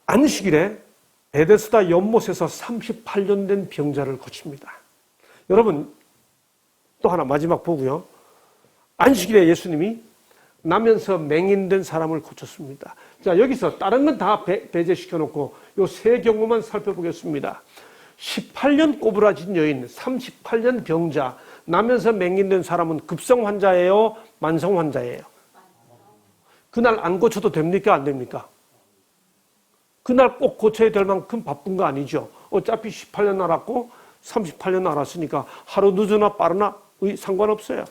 안식일에 베데스다 연못에서 38년 된 병자를 고칩니다. 여러분, 또 하나 마지막 보고요. 안식일에 예수님이 나면서 맹인된 사람을 고쳤습니다. 자, 여기서 다른 건 다 배제시켜 놓고 요 세 경우만 살펴보겠습니다. 18년 꼬부라진 여인, 38년 병자, 나면서 맹인된 사람은 급성 환자예요? 만성 환자예요? 그날 안 고쳐도 됩니까? 안 됩니까? 그날 꼭 고쳐야 될 만큼 바쁜 거 아니죠. 어차피 18년 알았고 38년 알았으니까 하루 늦으나 빠르나 상관없어요.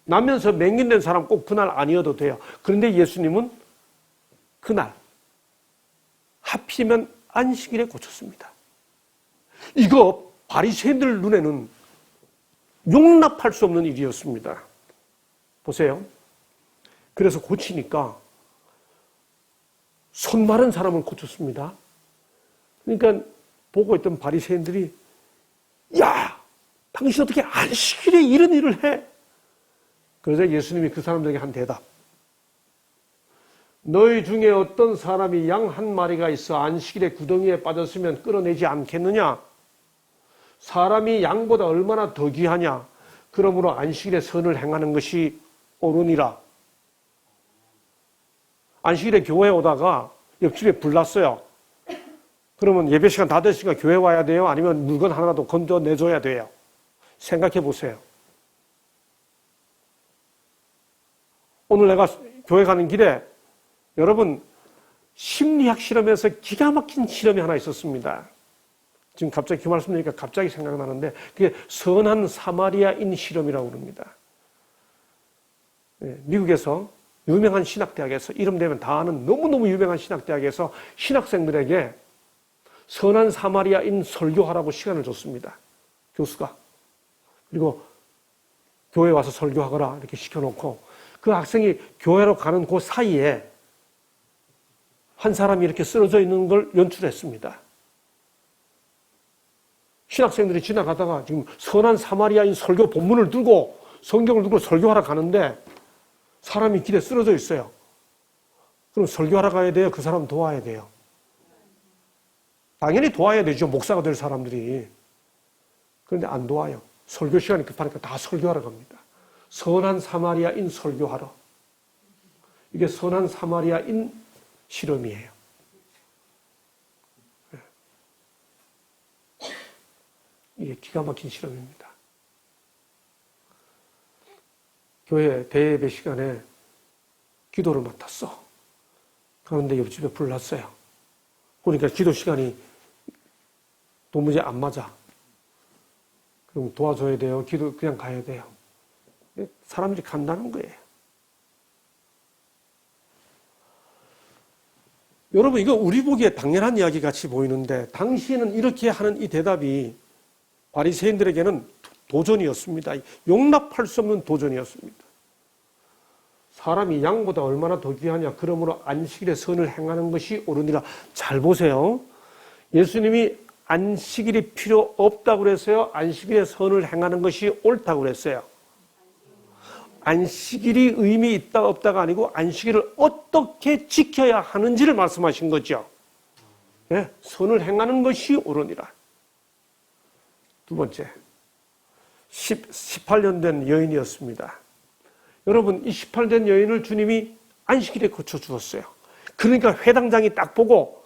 나면서 맹인된 사람 꼭 그날 아니어도 돼요. 그런데 예수님은 그날 하필이면 안식일에 고쳤습니다. 이거 바리새인들 눈에는 용납할 수 없는 일이었습니다. 보세요. 그래서 고치니까 손 마른 사람을 고쳤습니다. 그러니까 보고 있던 바리새인들이 야, 당신 어떻게 안식일에 이런 일을 해? 그러자 예수님이 그 사람들에게 한 대답. 너희 중에 어떤 사람이 양 한 마리가 있어 안식일에 구덩이에 빠졌으면 끌어내지 않겠느냐? 사람이 양보다 얼마나 더 귀하냐? 그러므로 안식일에 선을 행하는 것이 옳으니라. 안식일에 교회 오다가 옆집에 불 났어요. 그러면 예배 시간 다 됐으니까 교회 와야 돼요? 아니면 물건 하나라도 건져내줘야 돼요? 생각해 보세요. 오늘 내가 교회 가는 길에 여러분 심리학 실험에서 기가 막힌 실험이 하나 있었습니다. 지금 갑자기 그 말씀 드리니까 갑자기 생각나는데 그게 선한 사마리아인 실험이라고 그럽니다. 미국에서 유명한 신학대학에서 이름 되면 다 아는 너무너무 유명한 신학대학에서 신학생들에게 선한 사마리아인 설교하라고 시간을 줬습니다. 교수가. 그리고 교회 와서 설교하거라 이렇게 시켜놓고 그 학생이 교회로 가는 그 사이에 한 사람이 이렇게 쓰러져 있는 걸 연출했습니다. 신학생들이 지나가다가 지금 선한 사마리아인 설교 본문을 들고 성경을 들고 설교하러 가는데 사람이 길에 쓰러져 있어요. 그럼 설교하러 가야 돼요? 그 사람 도와야 돼요? 당연히 도와야 되죠. 목사가 될 사람들이. 그런데 안 도와요. 설교 시간이 급하니까 다 설교하러 갑니다. 선한 사마리아인 설교하러. 이게 선한 사마리아인 실험이에요. 이게 기가 막힌 실험입니다. 교회 대예배 시간에 기도를 맡았어. 그런데 옆집에 불 났어요. 그러니까 기도 시간이 도무지 안 맞아. 그럼 도와줘야 돼요? 기도 그냥 가야 돼요? 사람들이 간다는 거예요. 여러분 이거 우리 보기에 당연한 이야기 같이 보이는데 당시에는 이렇게 하는 이 대답이 바리새인들에게는 도전이었습니다. 용납할 수 없는 도전이었습니다. 사람이 양보다 얼마나 더 귀하냐. 그러므로 안식일에 선을 행하는 것이 옳으니라. 잘 보세요. 예수님이 안식일이 필요 없다고 그랬어요? 안식일에 선을 행하는 것이 옳다고 그랬어요? 안식일이 의미 있다 없다가 아니고 안식일을 어떻게 지켜야 하는지를 말씀하신 거죠. 네, 선을 행하는 것이 옳으니라. 두 번째, 18년 된 여인이었습니다. 여러분, 이 18년 된 여인을 주님이 안식일에 고쳐주었어요. 그러니까 회당장이 딱 보고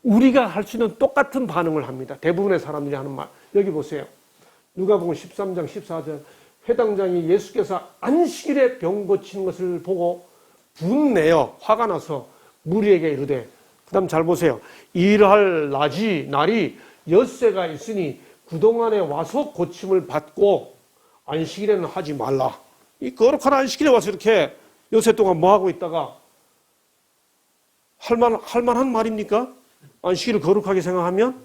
우리가 할 수 있는 똑같은 반응을 합니다. 대부분의 사람들이 하는 말. 여기 보세요. 누가복음 13장 14절. 회당장이 예수께서 안식일에 병 고치는 것을 보고 분내어 화가 나서 무리에게 이르되, 그 다음 잘 보세요. 일할 날이 엿새가 있으니 그동안에 와서 고침을 받고 안식일에는 하지 말라. 이 거룩한 안식일에 와서 이렇게 엿새 동안 뭐 하고 있다가 할만한 말입니까? 안식일을 거룩하게 생각하면?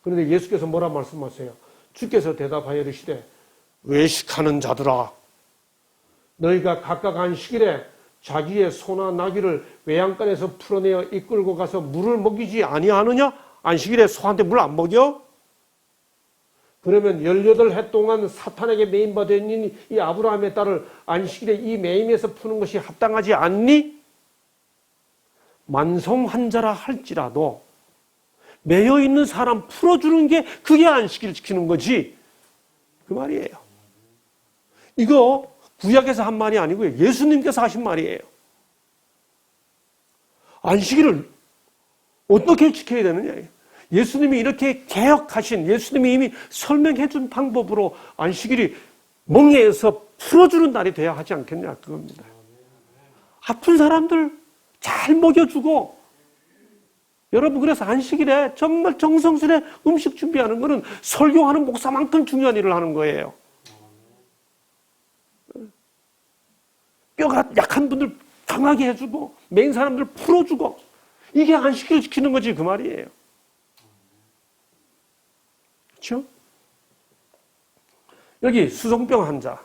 그런데 예수께서 뭐라 말씀하세요? 주께서 대답하여 이르시되 외식하는 자들아, 너희가 각각 안식일에 자기의 소나 나귀를 외양간에서 풀어내어 이끌고 가서 물을 먹이지 아니하느냐? 안식일에 소한테 물 안 먹여? 그러면 18해 동안 사탄에게 매임받아 있는 이 아브라함의 딸을 안식일에 이 매임에서 푸는 것이 합당하지 않니? 만성 환자라 할지라도 매여 있는 사람 풀어주는 게 그게 안식일을 지키는 거지. 그 말이에요. 이거 구약에서 한 말이 아니고요. 예수님께서 하신 말이에요. 안식일을 어떻게 지켜야 되느냐. 예수님이 이렇게 개혁하신, 예수님이 이미 설명해 준 방법으로 안식일이 멍에에서 풀어주는 날이 돼야 하지 않겠냐, 그겁니다. 아픈 사람들 잘 먹여주고, 여러분, 그래서 안식일에 정말 정성스레 음식 준비하는 것은 설교하는 목사만큼 중요한 일을 하는 거예요. 뼈가 약한 분들 강하게 해주고, 메인 사람들 풀어주고, 이게 안식일을 지키는 거지, 그 말이에요. 그렇죠? 여기 수종병 환자.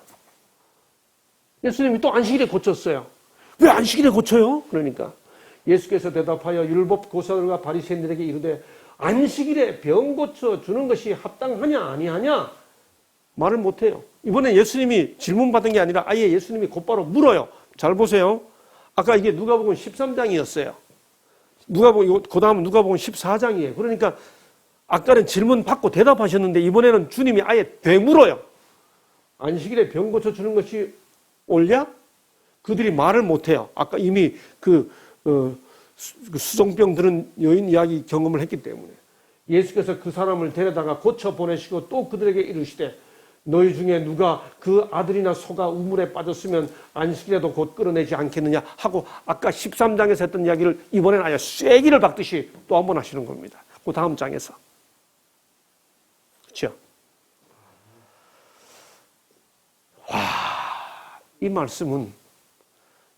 예수님이 또 안식일에 고쳤어요. 왜 안식일에 고쳐요? 그러니까 예수께서 대답하여 율법 교사들과 바리새인들에게 이르되 안식일에 병 고쳐 주는 것이 합당하냐 아니하냐 말을 못해요. 이번에 예수님이 질문받은 게 아니라 아예 예수님이 곧바로 물어요. 잘 보세요. 아까 이게 누가복음 13장이었어요. 누가복음, 그 다음은 누가복음 14장이에요. 그러니까 아까는 질문 받고 대답하셨는데 이번에는 주님이 아예 되물어요. 안식일에 병 고쳐 주는 것이 옳냐? 그들이 말을 못해요. 아까 이미 그 수종병 들은 여인 이야기 경험을 했기 때문에. 예수께서 그 사람을 데려다가 고쳐 보내시고 또 그들에게 이르시되 너희 중에 누가 그 아들이나 소가 우물에 빠졌으면 안식일에도 곧 끌어내지 않겠느냐 하고 아까 13장에서 했던 이야기를 이번엔 아예 쐐기를 박듯이 또 한 번 하시는 겁니다. 그 다음 장에서. 그렇죠? 와, 이 말씀은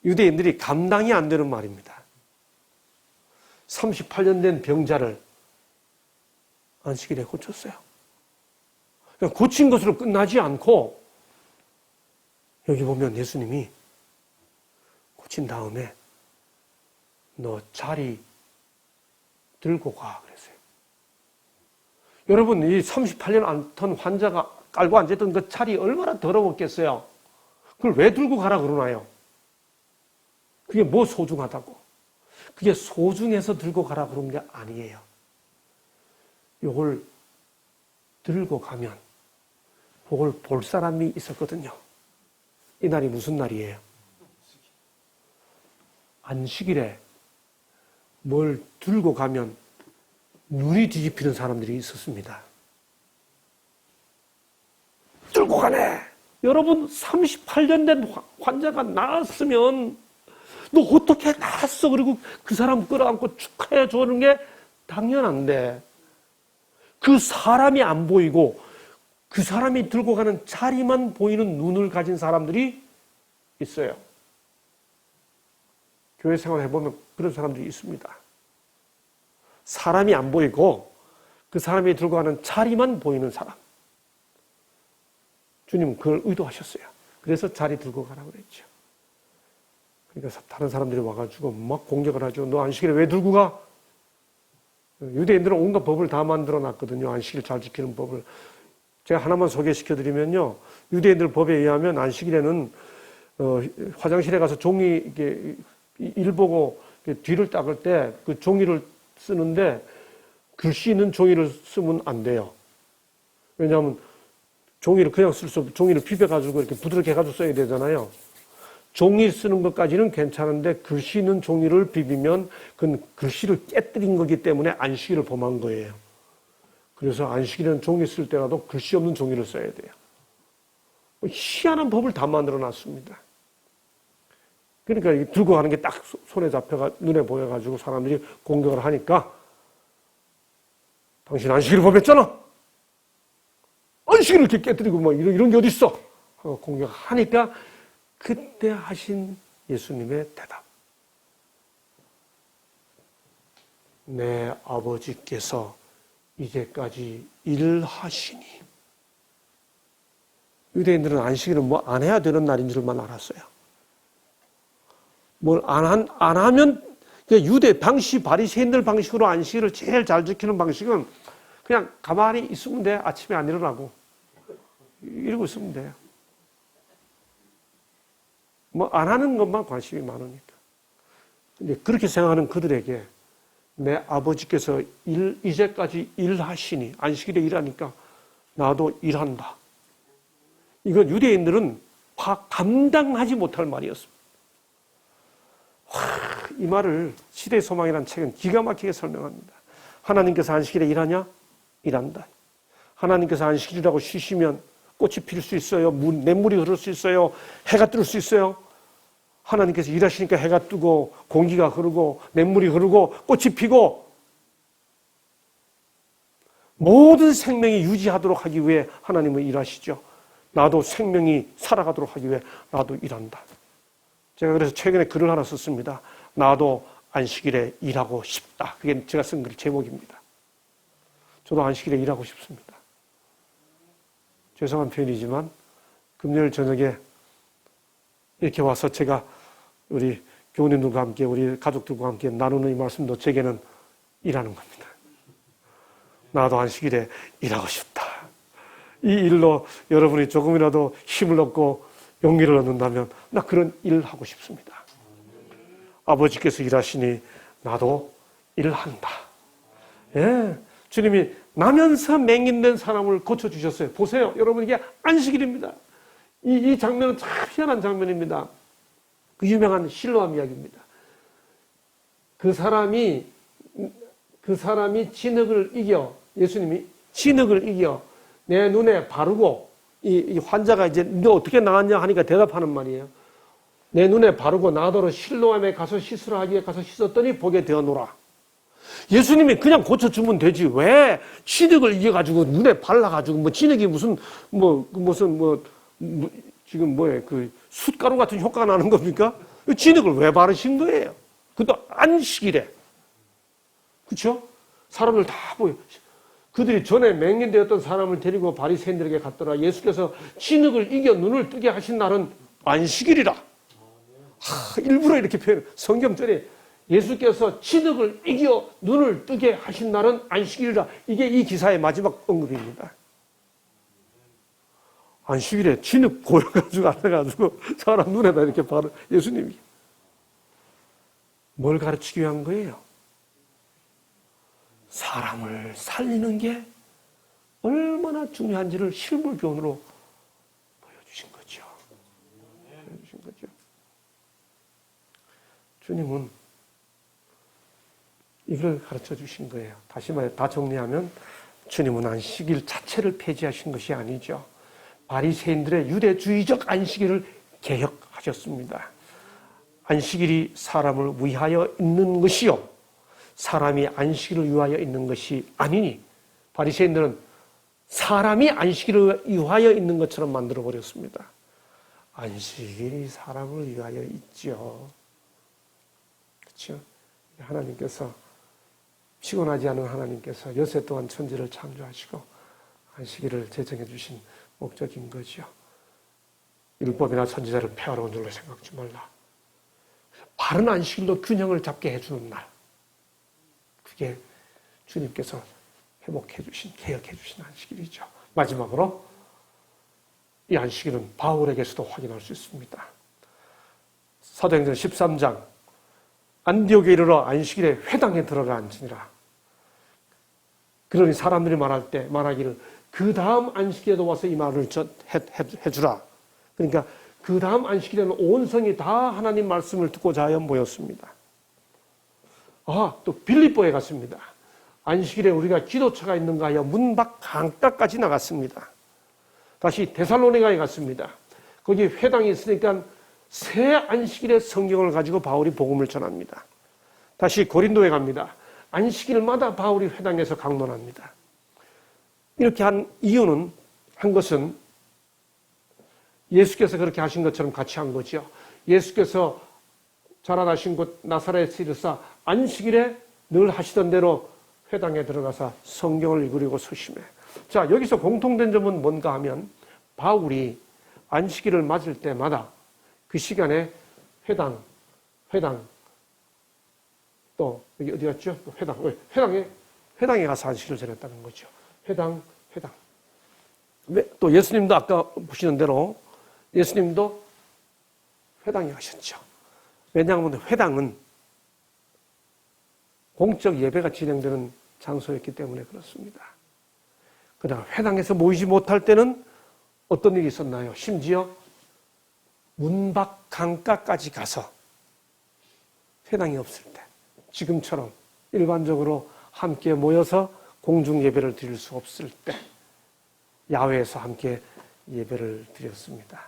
유대인들이 감당이 안 되는 말입니다. 38년 된 병자를 안식일에 고쳤어요. 고친 것으로 끝나지 않고 여기 보면 예수님이 고친 다음에 너 자리 들고 가 그랬어요. 여러분 이 38년 앓던 환자가 깔고 앉았던 그 자리 얼마나 더러웠겠어요. 그걸 왜 들고 가라 그러나요? 그게 뭐 소중하다고? 그게 소중해서 들고 가라 그런 게 아니에요. 이걸 들고 가면 그걸 볼 사람이 있었거든요. 이 날이 무슨 날이에요? 안식일에 뭘 들고 가면 눈이 뒤집히는 사람들이 있었습니다. 들고 가네! 여러분 38년 된 환자가 나았으면 너 어떻게 나았어? 그리고 그 사람 끌어안고 축하해 주는 게 당연한데 그 사람이 안 보이고 그 사람이 들고 가는 자리만 보이는 눈을 가진 사람들이 있어요. 교회 생활 해보면 그런 사람들이 있습니다. 사람이 안 보이고 그 사람이 들고 가는 자리만 보이는 사람. 주님은 그걸 의도하셨어요. 그래서 자리 들고 가라고 그랬죠. 그러니까 다른 사람들이 와가지고 막 공격을 하죠. 너 안식일에 왜 들고 가? 유대인들은 온갖 법을 다 만들어 놨거든요. 안식일 잘 지키는 법을. 제가 하나만 소개시켜 드리면요. 유대인들 법에 의하면 안식일에는 화장실에 가서 종이 이렇게 일 보고 뒤를 닦을 때 그 종이를 쓰는데 글씨 있는 종이를 쓰면 안 돼요. 왜냐하면 종이를 그냥 쓸 수 없고 종이를 비벼가지고 이렇게 부드럽게 해가지고 써야 되잖아요. 종이 쓰는 것까지는 괜찮은데 글씨 있는 종이를 비비면 그건 글씨를 깨뜨린 거기 때문에 안식일을 범한 거예요. 그래서 안식일에는 종이 쓸 때라도 글씨 없는 종이를 써야 돼요. 희한한 법을 다 만들어 놨습니다. 그러니까 들고 가는 게 딱 손에 잡혀가 눈에 보여가지고 사람들이 공격을 하니까 당신 안식일을 범했잖아. 안식일을 이렇게 깨뜨리고 뭐 이런 게 어디 있어? 하고 공격하니까 그때 하신 예수님의 대답. 내 아버지께서 이제까지 일하시니. 유대인들은 안식일은 뭐 안 해야 되는 날인 줄만 알았어요. 뭘 안 하면 유대 방식, 바리새인들 방식으로 안식일을 제일 잘 지키는 방식은 그냥 가만히 있으면 돼. 아침에 안 일어나고 이러고 있으면 돼요. 뭐 안 하는 것만 관심이 많으니까. 근데 그렇게 생각하는 그들에게 내 아버지께서 이제까지 일하시니 안식일에 일하니까 나도 일한다. 이건 유대인들은 감당하지 못할 말이었습니다. 이 말을 시대의 소망이라는 책은 기가 막히게 설명합니다. 하나님께서 안식일에 일하냐? 일한다. 하나님께서 안식일이라고 쉬시면 꽃이 필 수 있어요. 냇물이 흐를 수 있어요. 해가 뜰 수 있어요. 하나님께서 일하시니까 해가 뜨고 공기가 흐르고 냇물이 흐르고 꽃이 피고 모든 생명이 유지하도록 하기 위해 하나님은 일하시죠. 나도 생명이 살아가도록 하기 위해 나도 일한다. 제가 그래서 최근에 글을 하나 썼습니다. 나도 안식일에 일하고 싶다. 그게 제가 쓴 글 제목입니다. 저도 안식일에 일하고 싶습니다. 죄송한 표현이지만 금요일 저녁에 이렇게 와서 제가 우리 교우님들과 함께 우리 가족들과 함께 나누는 이 말씀도 제게는 일하는 겁니다. 나도 안식일에 일하고 싶다. 이 일로 여러분이 조금이라도 힘을 얻고 용기를 얻는다면 나 그런 일을 하고 싶습니다. 아버지께서 일하시니 나도 일한다. 예, 주님이 나면서 맹인된 사람을 고쳐주셨어요. 보세요. 여러분 이게 안식일입니다. 이 장면은 참 희한한 장면입니다. 그 유명한 실로암 이야기입니다. 그 사람이 진흙을 이겨, 예수님이 진흙을 이겨 내 눈에 바르고, 이 환자가 이제 너 어떻게 나았냐 하니까 대답하는 말이에요. 내 눈에 바르고 나더러 실로암에 가서 씻으라 하기에 가서 씻었더니 보게 되어노라. 예수님이 그냥 고쳐주면 되지. 왜 진흙을 이겨가지고 눈에 발라가지고 뭐 진흙이 지금 뭐예요? 그 숯가루 같은 효과가 나는 겁니까? 진흙을 왜 바르신 거예요? 그것도 안식일에. 그렇죠? 사람들 다 보여. 그들이 전에 맹인되었던 사람을 데리고 바리새인들에게 갔더라. 예수께서 진흙을 이겨 눈을 뜨게 하신 날은 안식일이라. 일부러 이렇게 표현. 성경절에 예수께서 진흙을 이겨 눈을 뜨게 하신 날은 안식일이라. 이게 이 기사의 마지막 언급입니다. 안식일에 진흙 고여가지고 앉아가지고 사람 눈에다 이렇게 바로 예수님이 뭘 가르치기 위한 거예요? 사람을 살리는 게 얼마나 중요한지를 실물 교훈으로 보여주신 거죠. 주님은 이걸 가르쳐 주신 거예요. 다시 말해 다 정리하면 주님은 안식일 자체를 폐지하신 것이 아니죠. 바리새인들의 유대주의적 안식일을 개혁하셨습니다. 안식일이 사람을 위하여 있는 것이요, 사람이 안식일을 위하여 있는 것이 아니니 바리새인들은 사람이 안식일을 위하여 있는 것처럼 만들어 버렸습니다. 안식일이 사람을 위하여 있죠. 그렇죠? 하나님께서 피곤하지 않은 하나님께서 여세 동안 천지를 창조하시고 안식일을 제정해 주신 목적인 거죠. 율법이나 선지자를 폐하라고 눌러 생각지 말라. 바른 안식일로 균형을 잡게 해주는 날. 그게 주님께서 회복해 주신, 개혁해 주신 안식일이죠. 마지막으로 이 안식일은 바울에게서도 확인할 수 있습니다. 사도행전 13장 안디옥에 이르러 안식일에 회당에 들어가 앉으니라. 그러니 사람들이 말하기를 그 다음 안식일에도 와서 이 말을 해주라. 그러니까 그 다음 안식일에는 온 성이 다 하나님 말씀을 듣고자 하여 모였습니다. 또 빌립보에 갔습니다. 안식일에 우리가 기도처가 있는가 하여 문 밖 강가까지 나갔습니다. 다시 데살로니가에 갔습니다. 거기 회당이 있으니까 새 안식일의 성경을 가지고 바울이 복음을 전합니다. 다시 고린도에 갑니다. 안식일마다 바울이 회당에서 강론합니다. 이렇게 한 이유는, 한 것은 예수께서 그렇게 하신 것처럼 같이 한 거죠. 예수께서 자라나신 곳 나사렛에 이르사 안식일에 늘 하시던 대로 회당에 들어가서 성경을 읽으려고 소심해. 자, 여기서 공통된 점은 뭔가 하면 바울이 안식일을 맞을 때마다 그 시간에 회당 또 여기 어디 갔죠? 회당에 가서 안식일을 지냈다는 거죠. 회당. 또 예수님도 아까 보시는 대로 예수님도 회당에 가셨죠. 왜냐하면 회당은 공적 예배가 진행되는 장소였기 때문에 그렇습니다. 그러나 회당에서 모이지 못할 때는 어떤 일이 있었나요? 심지어 문 밖 강가까지 가서 회당이 없을 때, 지금처럼 일반적으로 함께 모여서 공중 예배를 드릴 수 없을 때 야외에서 함께 예배를 드렸습니다.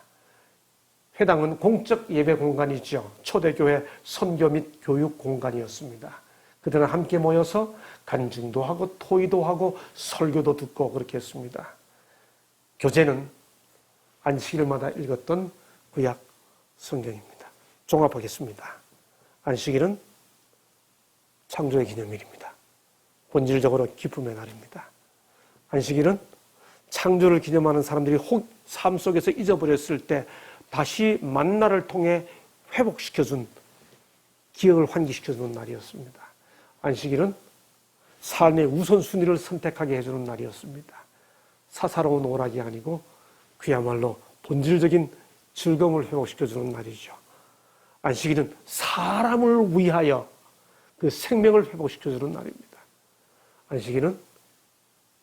회당은 공적 예배 공간이죠. 초대교회 선교 및 교육 공간이었습니다. 그들은 함께 모여서 간증도 하고 토의도 하고 설교도 듣고 그렇게 했습니다. 교재는 안식일마다 읽었던 구약 성경입니다. 종합하겠습니다. 안식일은 창조의 기념일입니다. 본질적으로 기쁨의 날입니다. 안식일은 창조를 기념하는 사람들이 삶 속에서 잊어버렸을 때 다시 만나를 통해 회복시켜준, 기억을 환기시켜주는 날이었습니다. 안식일은 삶의 우선순위를 선택하게 해주는 날이었습니다. 사사로운 오락이 아니고 그야말로 본질적인 즐거움을 회복시켜주는 날이죠. 안식일은 사람을 위하여 그 생명을 회복시켜주는 날입니다. 안식일은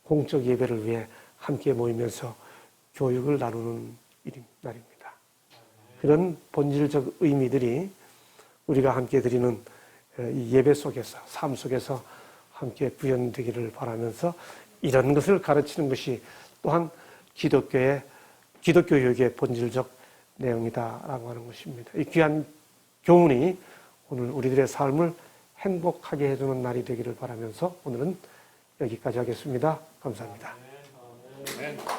공적 예배를 위해 함께 모이면서 교육을 나누는 날입니다. 그런 본질적 의미들이 우리가 함께 드리는 이 예배 속에서, 삶 속에서 함께 구현되기를 바라면서 이런 것을 가르치는 것이 또한 기독교육의 본질적 내용이다라고 하는 것입니다. 이 귀한 교훈이 오늘 우리들의 삶을 행복하게 해주는 날이 되기를 바라면서 오늘은 여기까지 하겠습니다. 감사합니다. 아멘.